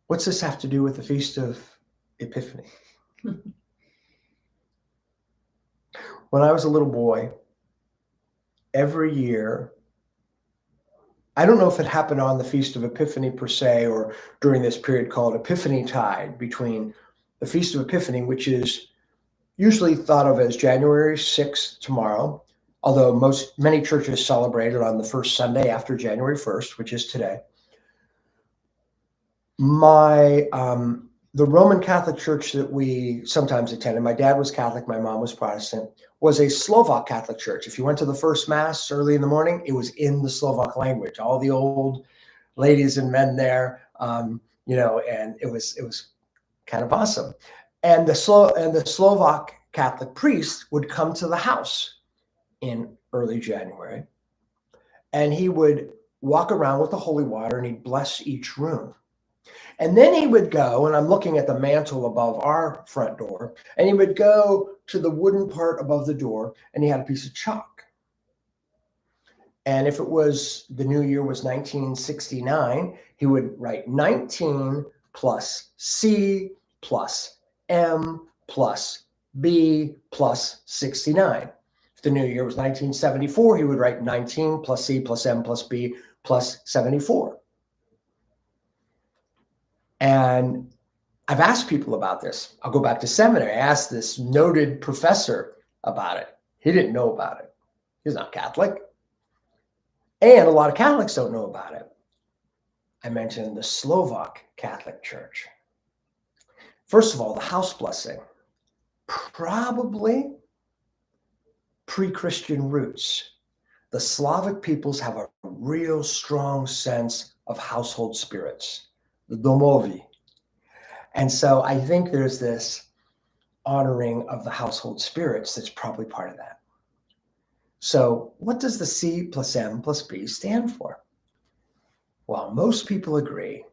What's this have to do with the Feast of Epiphany? When I was a little boy, every year, I don't know if it happened on the Feast of Epiphany per se, or during this period called Epiphany Tide, between the Feast of Epiphany, which is usually thought of as January 6th tomorrow, although many churches celebrate it on the first Sunday after January 1st, which is today. The Roman Catholic church that we sometimes attended, my dad was Catholic, my mom was Protestant, was a Slovak Catholic church. If you went to the first mass early in the morning, it was in the Slovak language. All the old ladies and men there, and it was kind of awesome. And the Slovak Catholic priest would come to the house in early January, and he would walk around with the holy water and he'd bless each room. And then he would go, and I'm looking at the mantle above our front door, and he would go to the wooden part above the door, and he had a piece of chalk. And if it was, the new year was 1969, he would write 19 plus C plus M plus B plus 69. If the new year was 1974, he would write 19 plus C plus M plus B plus 74. And I've asked people about this. I'll go back to seminary. I asked this noted professor about it. He didn't know about it. He's not Catholic. And a lot of Catholics don't know about it. I mentioned the Slovak Catholic Church. First of all, the house blessing, probably pre-Christian roots. The Slavic peoples have a real strong sense of household spirits, the domovi. And so I think there's this honoring of the household spirits that's probably part of that. So what does the C plus M plus B stand for? Well, most people agree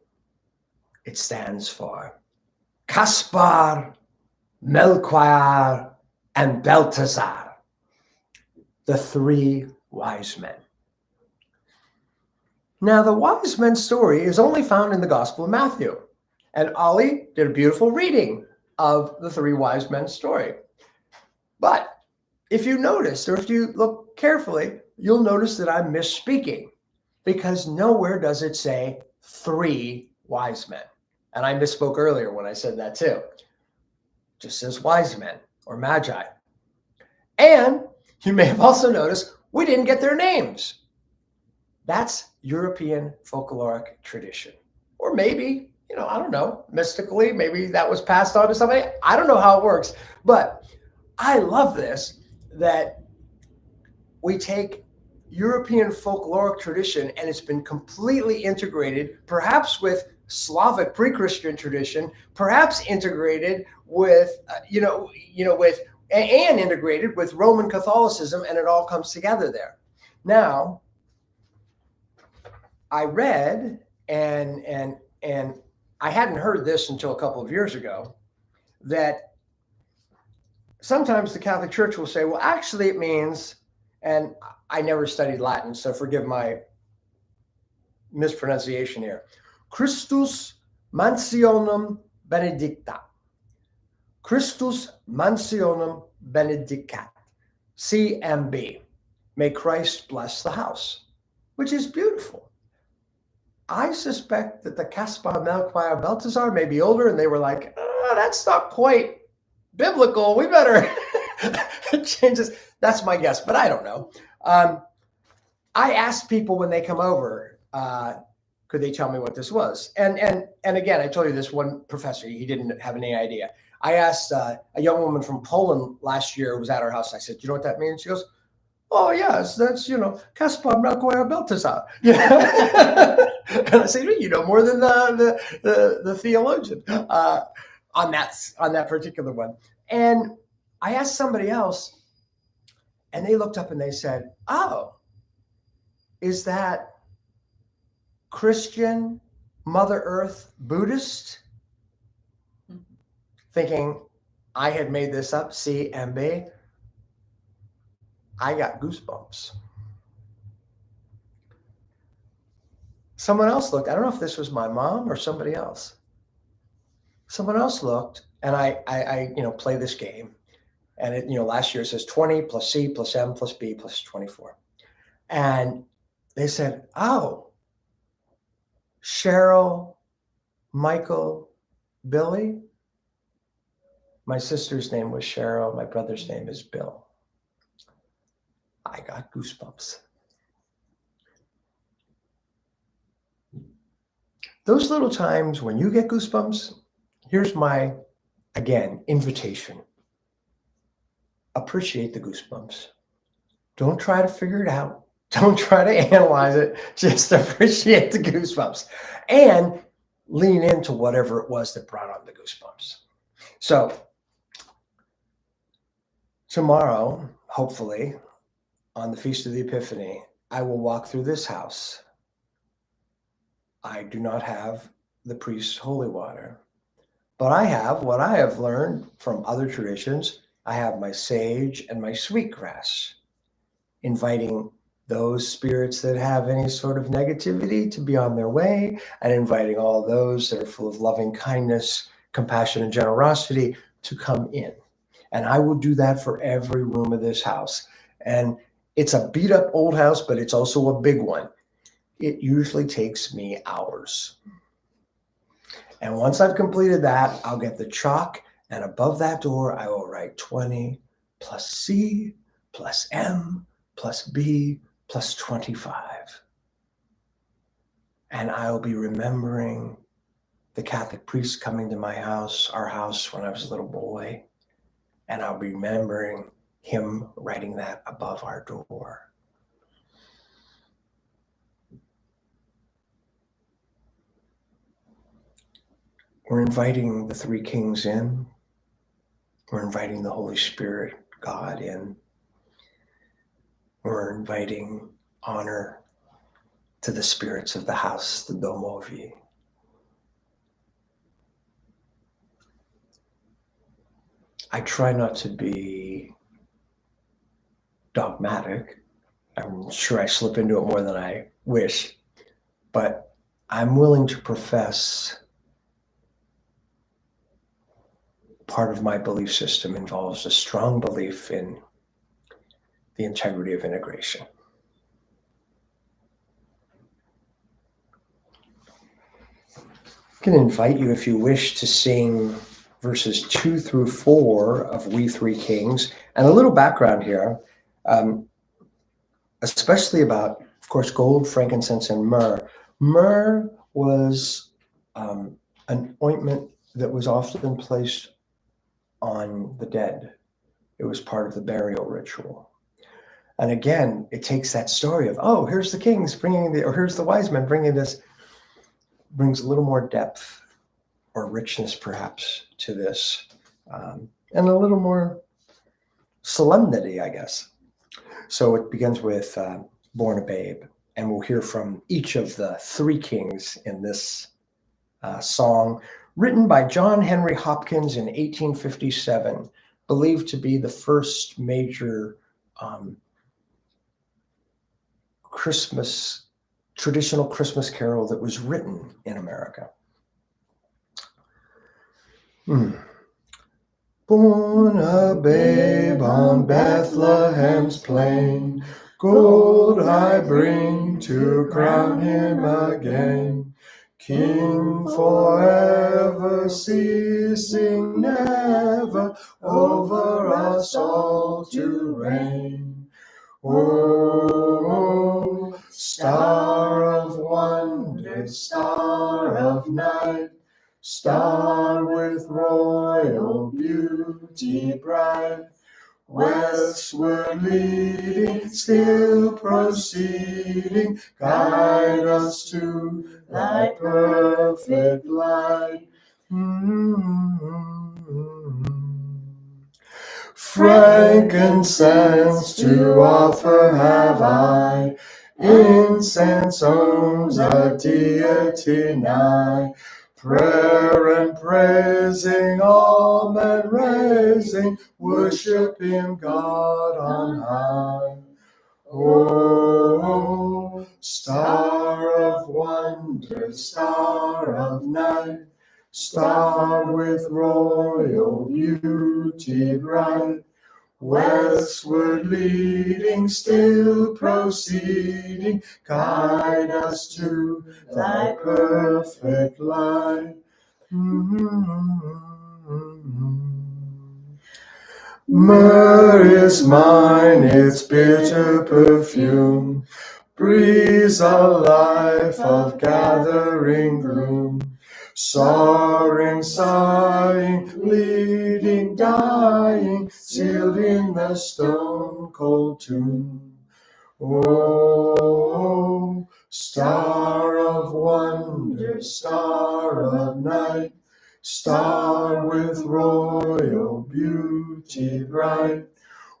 it stands for Caspar, Melchior, and Balthasar, the three wise men. Now, the wise men story is only found in the Gospel of Matthew. And Ollie did a beautiful reading of the three wise men story. But if you notice, or if you look carefully, you'll notice that I'm misspeaking, because nowhere does it say three wise men. And I misspoke earlier when I said that too. It just says wise men or magi. And You may have also noticed we didn't get their names. That's European folkloric tradition. Or maybe, I don't know, mystically, maybe that was passed on to somebody. I don't know how it works. But I love this, that we take European folkloric tradition and it's been completely integrated, perhaps with Slavic pre-Christian tradition, perhaps integrated with, and integrated with Roman Catholicism, and it all comes together there. Now, I read, and I hadn't heard this until a couple of years ago, that sometimes the Catholic Church will say, well, actually it means, and I never studied Latin, so forgive my mispronunciation here. Christus mansionem benedicta. Christus mansionem benedicat. CMB. May Christ bless the house, which is beautiful. I suspect that the Caspar, Melchior, Balthazar may be older, and they were like, oh, that's not quite biblical. We better change this. That's my guess, but I don't know. I asked people when they come over, could they tell me what this was? And again, I told you this one professor, he didn't have any idea. I asked a young woman from Poland last year who was at our house. I said, do you know what that means? She goes, oh, yes, that's, Caspar, Melchior, Balthazar. And I said, you know more than the theologian on that particular one. And I asked somebody else, and they looked up and they said, oh, is that Christian, Mother Earth, Buddhist? Thinking I had made this up, CMB. I got goosebumps. Someone else looked. I don't know if this was my mom or somebody else. Someone else looked, and I play this game. And it, last year it says 20 plus C plus M plus B plus 24. And they said, oh, Cheryl, Michael, Billy. My sister's name was Cheryl. My brother's name is Bill. I got goosebumps. Those little times when you get goosebumps, here's my, again, invitation. Appreciate the goosebumps. Don't try to figure it out. Don't try to analyze it. Just appreciate the goosebumps and lean into whatever it was that brought on the goosebumps. So tomorrow, hopefully, on the Feast of the Epiphany, I will walk through this house. I do not have the priest's holy water, but I have what I have learned from other traditions. I have my sage and my sweetgrass, inviting those spirits that have any sort of negativity to be on their way, and inviting all those that are full of loving kindness, compassion, and generosity to come in. And I will do that for every room of this house. And it's a beat up old house, but it's also a big one. It usually takes me hours. And once I've completed that, I'll get the chalk, and above that door, I will write 20 plus C plus M plus B plus 25. And I'll be remembering the Catholic priest coming to my house, our house, when I was a little boy. And I'll be remembering him writing that above our door. We're inviting the three kings in. We're inviting the Holy Spirit, God, in. We're inviting honor to the spirits of the house, the Domovi. I try not to be dogmatic. I'm sure I slip into it more than I wish, but I'm willing to profess part of my belief system involves a strong belief in the integrity of integration. I can invite you, if you wish, to sing verses 2 through 4 of We Three Kings. And a little background here. especially about, of course, gold, frankincense, and myrrh. Myrrh was an ointment that was often placed on the dead. It was part of the burial ritual. And again, it takes that story of, oh, here's the kings bringing or here's the wise men bringing this, brings a little more depth or richness perhaps to this, and a little more solemnity, I guess. So it begins with Born a Babe, and we'll hear from each of the three kings in this song, written by John Henry Hopkins in 1857, believed to be the first major traditional Christmas carol that was written in America. Born a babe on Bethlehem's plain, gold I bring to crown him again. King forever, ceasing never, over us all to reign. Oh, star of wonder, star of night, star with royal beauty bright, westward leading, still proceeding, guide us to thy perfect light. Frankincense to offer have I, incense owns a deity nigh. Prayer and praising, all men raising, worship him, God on high. Oh, star of wonder, star of night, star with royal beauty bright, westward leading, still proceeding, guide us to thy perfect light. Myrrh is mine, its bitter perfume breathes a life of gathering gloom. Soaring, sighing, bleeding, dying, sealed in the stone-cold tomb. Oh, star of wonder, star of night, star with royal beauty bright,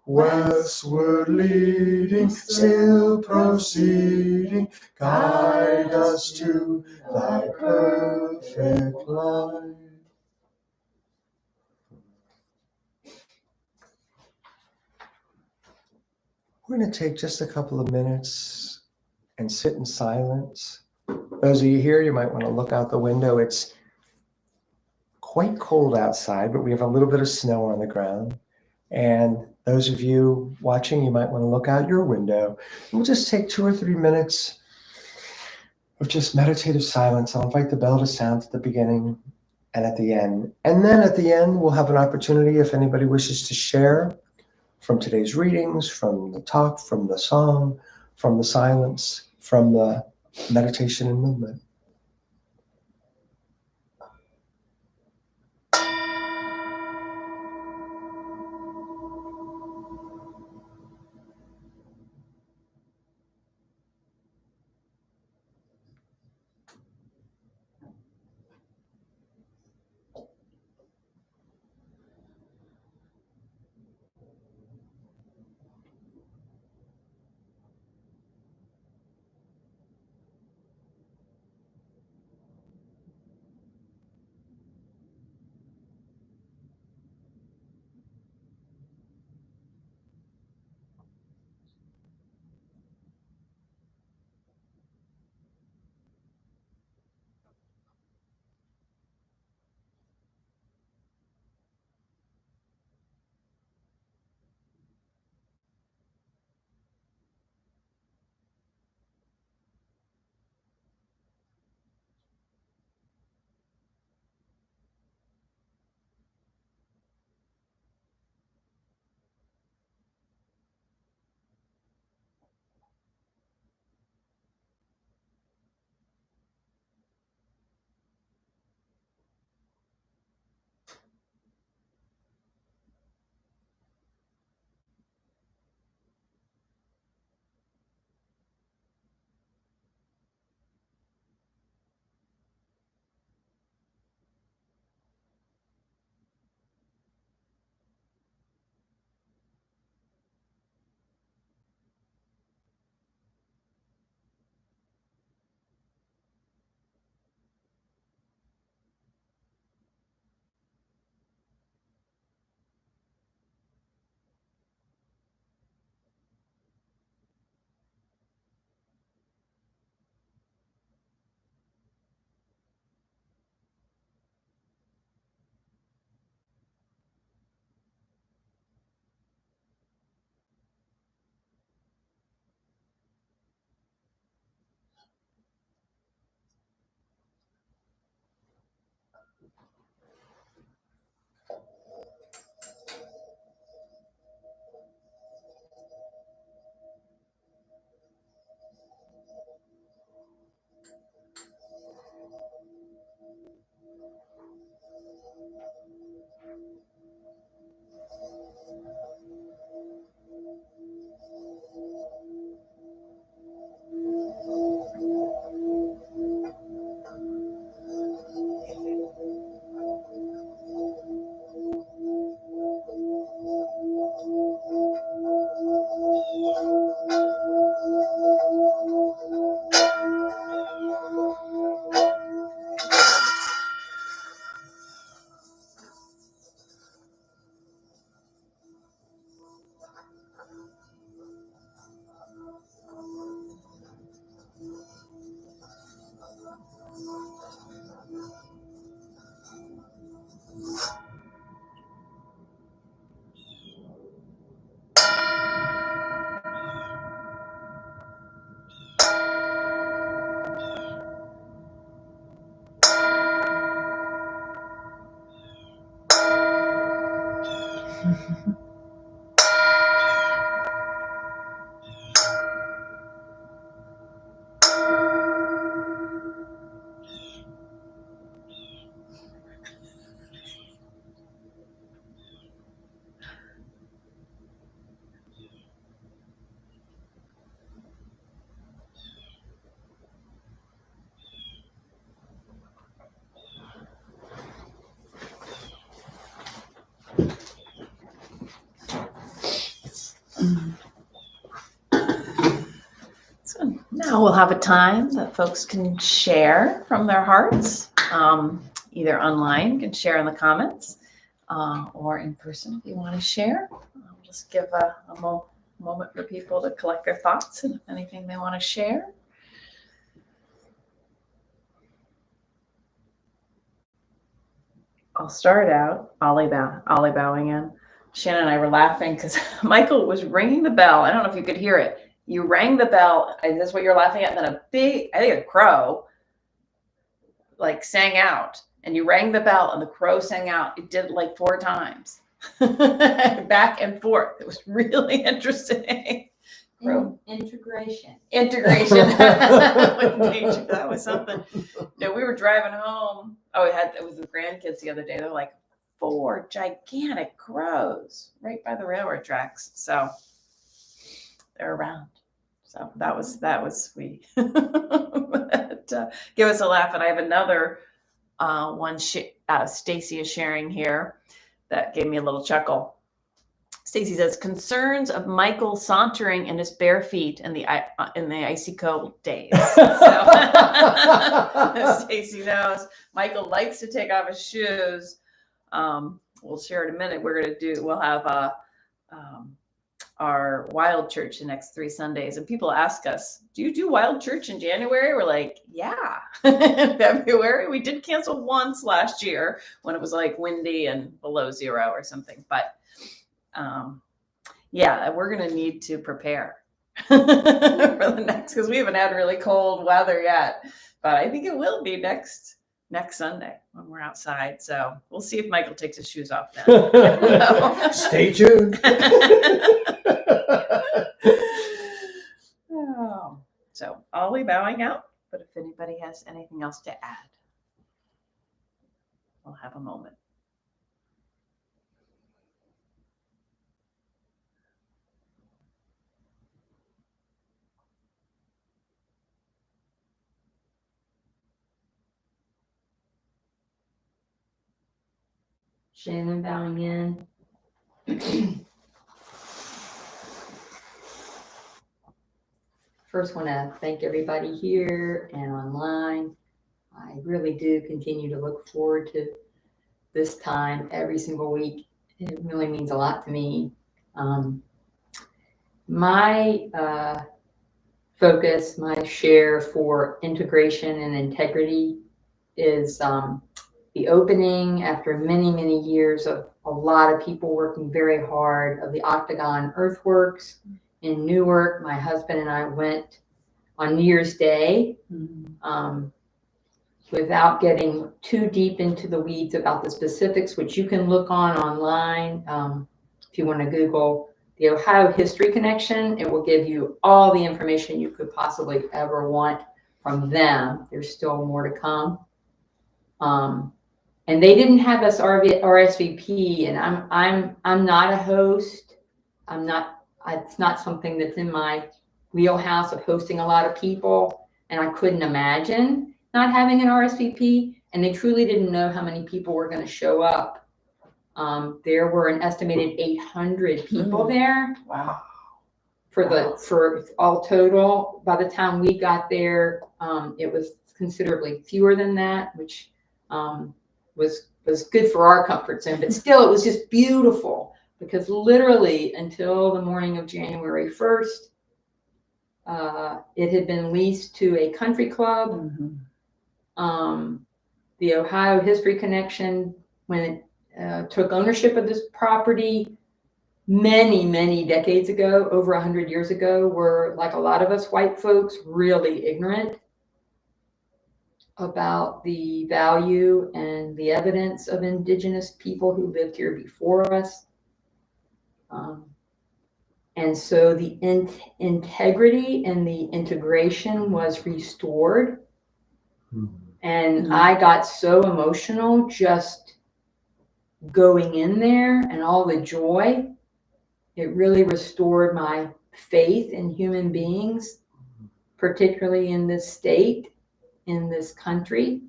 westward leading, still proceeding, guide us to thy perfect light. We're going to take just a couple of minutes and sit in silence. Those of you here, you might want to look out the window. It's quite cold outside, but we have a little bit of snow on the ground. And those of you watching, you might want to look out your window. We'll just take 2 or 3 minutes of just meditative silence. I'll invite the bell to sound at the beginning and at the end. And then at the end, we'll have an opportunity if anybody wishes to share from today's readings, from the talk, from the song, from the silence, from the meditation and movement. So now we'll have a time that folks can share from their hearts, either online, you can share in the comments, or in person if you want to share. I'll just give a moment for people to collect their thoughts and if anything they want to share. I'll start out Ollie bowing in. Shannon and I were laughing because Michael was ringing the bell. I don't know if you could hear it. You rang the bell, and that's what you're laughing at. And then a crow, like sang out, and you rang the bell, and the crow sang out. It did it like 4 times, back and forth. It was really interesting. Integration. That was something. No, we were driving home. It was the grandkids the other day. They're like 4 gigantic crows right by the railroad tracks. So they're around. So that was sweet. But, give us a laugh. And I have another one Stacy is sharing here that gave me a little chuckle. Stacy says, concerns of Michael sauntering in his bare feet in the icy cold days. So Stacy knows Michael likes to take off his shoes. We'll share in a minute. We'll have our wild church the next 3 Sundays. And people ask us, do you do wild church in January? We're like, yeah. In February, we did cancel once last year when it was like windy and below 0 or something. But yeah, we're going to need to prepare for the next, because we haven't had really cold weather yet, but I think it will be next Sunday when we're outside. So we'll see if Michael takes his shoes off then. Stay tuned. So Ollie bowing out, but if anybody has anything else to add, we'll have a moment. Shannon bowing in. First, want to thank everybody here and online. I really do continue to look forward to this time every single week. It really means a lot to me. My focus, my share for integration and integrity is the opening after many, many years of a lot of people working very hard of the Octagon Earthworks in Newark. My husband and I went on New Year's Day, without getting too deep into the weeds about the specifics, which you can look online. If you want to Google the Ohio History Connection, it will give you all the information you could possibly ever want from them. There's still more to come. And they didn't have us RSVP, and I'm not a host. It's not something that's in my wheelhouse of hosting a lot of people, and I couldn't imagine not having an RSVP. And they truly didn't know how many people were going to show up. There were an estimated 800 people there. Wow. For all total. By the time we got there, it was considerably fewer than that, which was good for our comfort zone. But still, it was just beautiful, because literally until the morning of January 1st, it had been leased to a country club. The Ohio History Connection, when it took ownership of this property many, many decades ago, over 100 years ago, were, like a lot of us white folks, really ignorant about the value and the evidence of indigenous people who lived here before us. And so the integrity and the integration was restored. And Mhm. I got so emotional just going in there and all the joy. It really restored my faith in human beings, particularly in this state, in this country,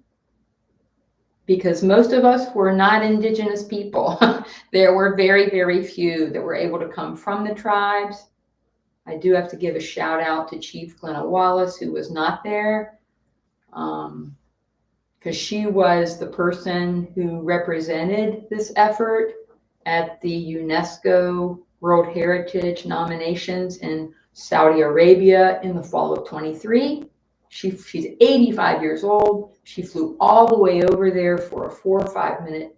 because most of us were not indigenous people. There were very, very few that were able to come from the tribes. I do have to give a shout out to Chief Glenna Wallace, who was not there, because she was the person who represented this effort at the UNESCO World Heritage nominations in Saudi Arabia in the fall of 23. She's 85 years old. She flew all the way over there for a 4 or 5 minute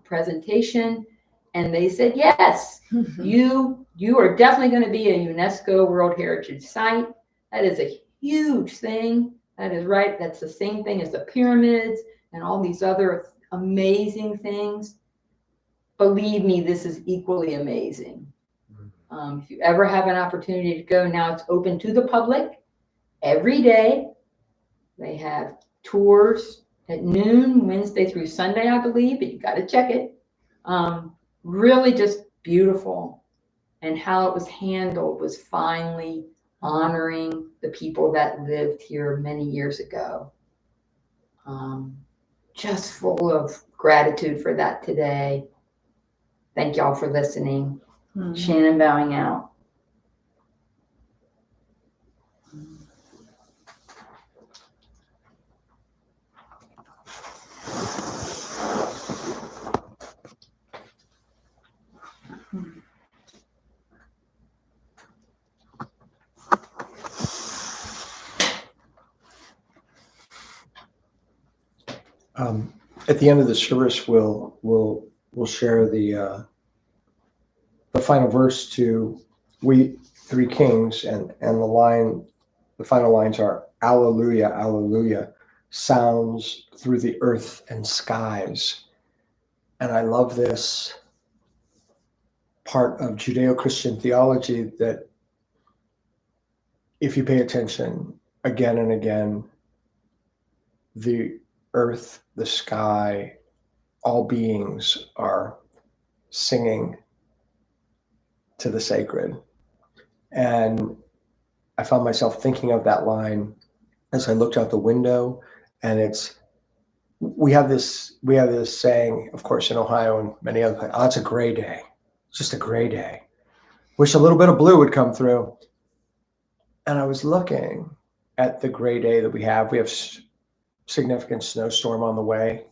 presentation. And they said, yes, you are definitely going to be a UNESCO World Heritage Site. That is a huge thing. That is right. That's the same thing as the pyramids and all these other amazing things. Believe me, this is equally amazing. If you ever have an opportunity to go, now it's open to the public every day. They have tours at noon, Wednesday through Sunday, I believe, but you got to check it. Really just beautiful. And how it was handled was finally honoring the people that lived here many years ago. Just full of gratitude for that today. Thank y'all for listening. Shannon bowing out. At the end of the service, we'll share the final verse to "We Three Kings," and the final lines are "Alleluia, Alleluia, sounds through the earth and skies." And I love this part of Judeo-Christian theology that, if you pay attention again and again, the earth, the sky, all beings are singing to the sacred. And I found myself thinking of that line as I looked out the window. And we have this saying, of course, in Ohio and many other places, oh, it's a gray day. It's just a gray day. Wish a little bit of blue would come through. And I was looking at the gray day that we have. We have significant snowstorm on the way,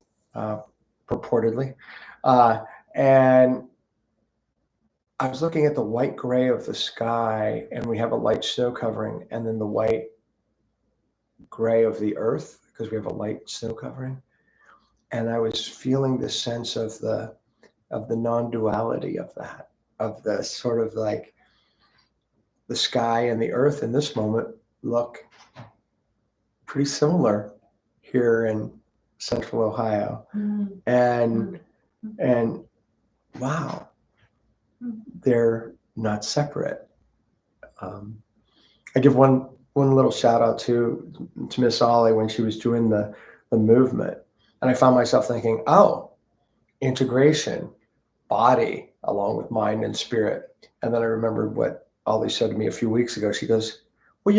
purportedly. And I was looking at the white gray of the sky, and we have a light snow covering, and then the white gray of the earth, because we have a light snow covering. And I was feeling this sense of the non-duality of that, of the sort of like the sky and the earth in this moment look pretty similar here in Central Ohio. And wow, they're not separate. I give one little shout out to Miss Ollie when she was doing the movement, and I found myself thinking, oh, integration, body along with mind and spirit. And then I remembered what Ollie said to me a few weeks ago. She goes, well,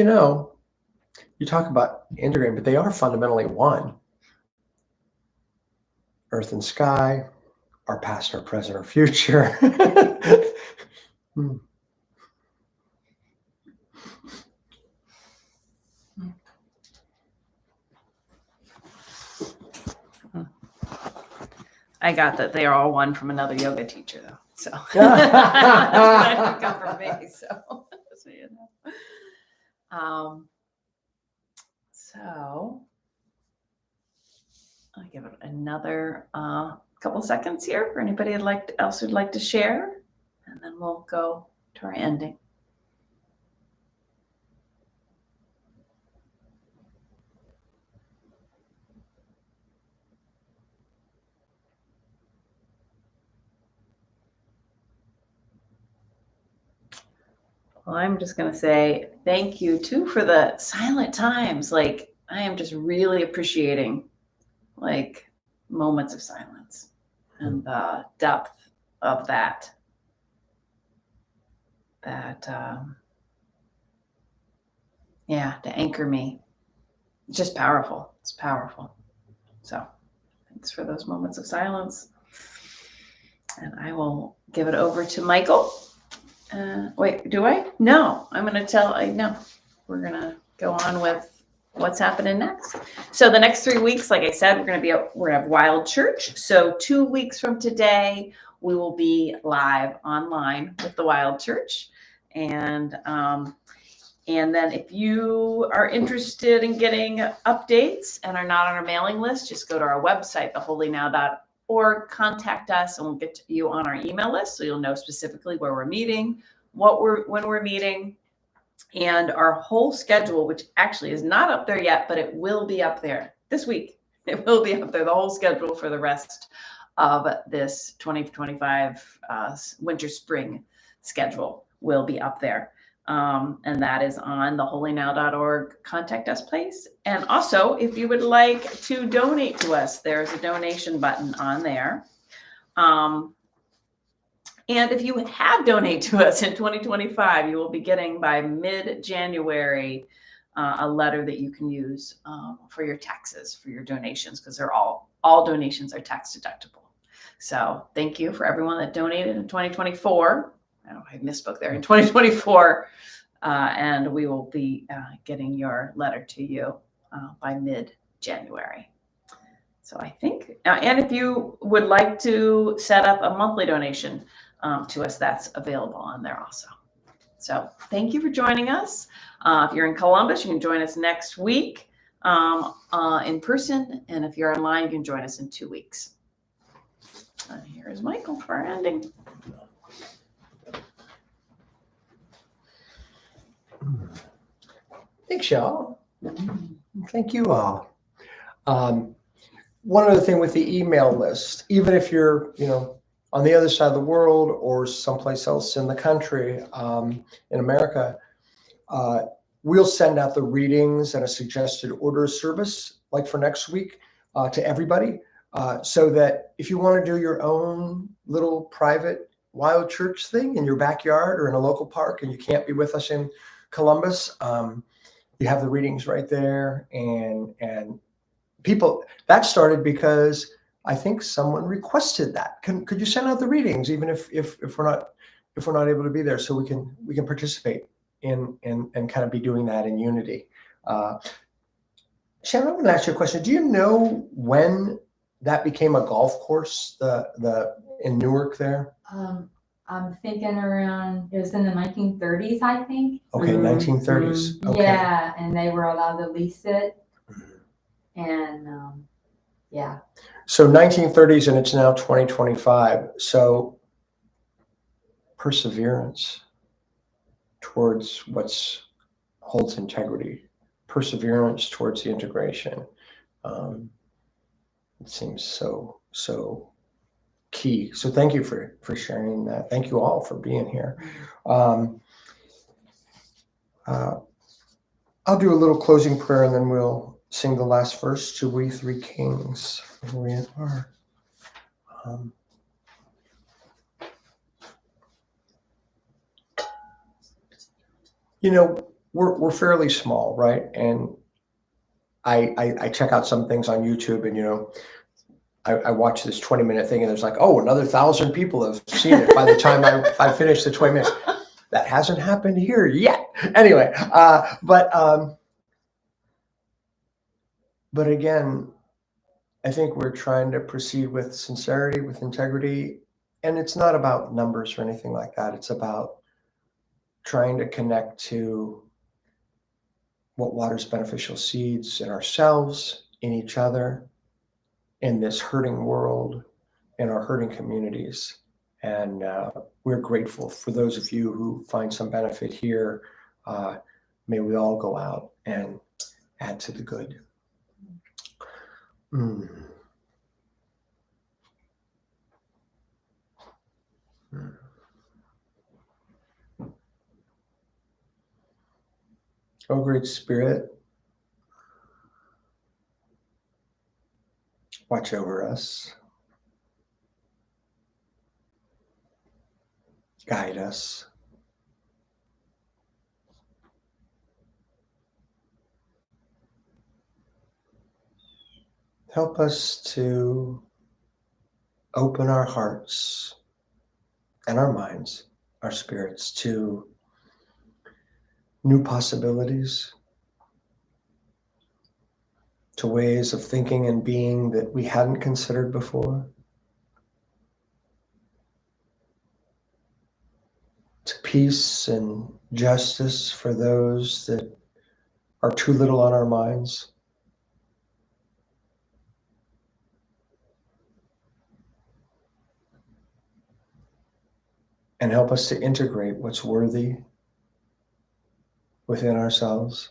you talk about integrating, but they are fundamentally one. Earth and sky, our past, our present, our future. I got that they are all one from another yoga teacher, though. So that didn't come from me. So, just so you know. So I'll give it another couple seconds here for anybody else who'd like to share, and then we'll go to our ending. Well, I'm just going to say thank you too for the silent times. Like, I am just really appreciating like moments of silence and the depth of that. Yeah, to anchor me. It's just powerful. It's powerful. So thanks for those moments of silence. And I will give it over to Michael. Wait, do I? No, I'm going to tell. No, we're going to go on with what's happening next. So the next 3 weeks, like I said, we're going to have Wild Church. So 2 weeks from today, we will be live online with the Wild Church. And then if you are interested in getting updates and are not on our mailing list, just go to our website, theholynow.org, contact us, and we'll get you on our email list so you'll know specifically where we're meeting, when we're meeting, and our whole schedule, which actually is not up there yet, but it will be up there this week. It will be up there, the whole schedule for the rest of this 2025 winter spring schedule will be up there. And that is on theholynow.org contact us place. And also, if you would like to donate to us, there's a donation button on there. And if you have donated to us in 2025, you will be getting by mid-January a letter that you can use for your taxes, for your donations, because they're all donations are tax deductible. So thank you for everyone that donated in 2024. I misspoke there, in 2024. And we will be getting your letter to you by mid-January. So I think, and if you would like to set up a monthly donation to us, that's available on there also. So thank you for joining us. If you're in Columbus, you can join us next week in person. And if you're online, you can join us in 2 weeks. And here's Michael for our ending. Thanks, y'all. Thank you all. One other thing with the email list, even if you're, on the other side of the world or someplace else in the country, in America, we'll send out the readings and a suggested order of service, like for next week, to everybody, so that if you want to do your own little private Wild Church thing in your backyard or in a local park and you can't be with us in Columbus, you have the readings right there. And people, that started because I think someone requested that. Could you send out the readings even if we're not able to be there, so we can participate in and kind of be doing that in unity. Shannon, I'm going to ask you a question. Do you know when that became a golf course? The in Newark there. I'm thinking around, it was in the 1930s, I think. Okay, 1930s. Okay. Yeah, and they were allowed to lease it. And yeah. So 1930s, and it's now 2025. So perseverance towards what's holds integrity, perseverance towards the integration. It seems so key. So thank you for sharing that. Thank you all for being here. I'll do a little closing prayer and then we'll sing the last verse to We Three Kings. Here we are. We're fairly small, right? And I check out some things on YouTube, and I watch this 20-minute thing, and there's like, oh, another 1,000 people have seen it by the time I finish the 20 minutes. That hasn't happened here yet. Anyway, but again, I think we're trying to proceed with sincerity, with integrity, and it's not about numbers or anything like that. It's about trying to connect to what waters beneficial seeds in ourselves, in each other, in this hurting world, in our hurting communities. And we're grateful for those of you who find some benefit here. May we all go out and add to the good. O Great Spirit, watch over us, guide us, help us to open our hearts and our minds, our spirits, to new possibilities, to ways of thinking and being that we hadn't considered before, to peace and justice for those that are too little on our minds. And help us to integrate what's worthy within ourselves.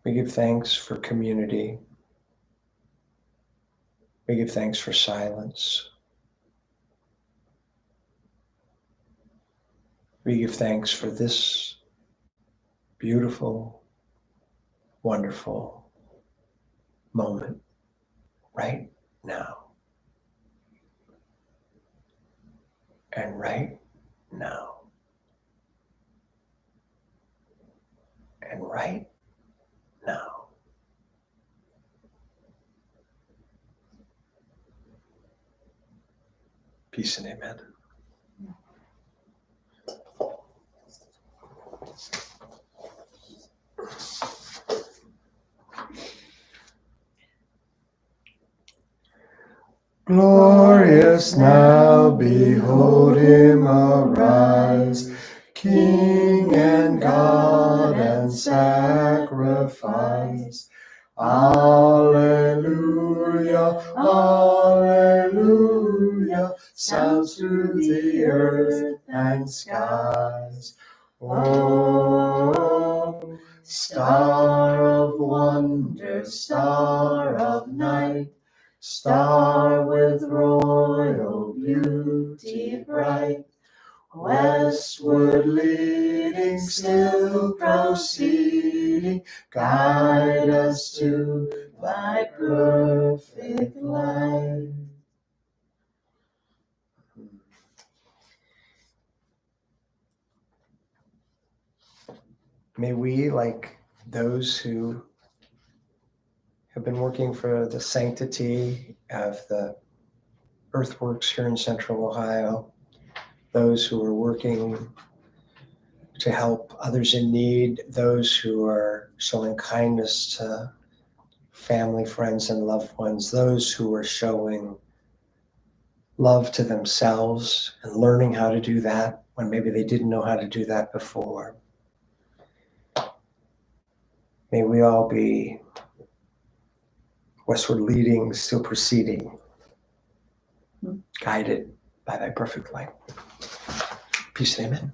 We give thanks for community. We give thanks for silence. We give thanks for this beautiful, wonderful moment right now. And right now. And right now. Peace and amen. Glorious now, behold him arise, King and God and sacrifice. Alleluia, alleluia, sounds through the earth and skies. Oh, star of wonder, star of night, star with royal beauty bright, westward leading, still proceeding, guide us to thy perfect light. May we, like those who have been working for the sanctity of the earthworks here in Central Ohio, those who are working to help others in need, those who are showing kindness to family, friends, and loved ones, those who are showing love to themselves and learning how to do that when maybe they didn't know how to do that before. May we all be westward leading, still proceeding, guided by thy perfect light. Peace and amen.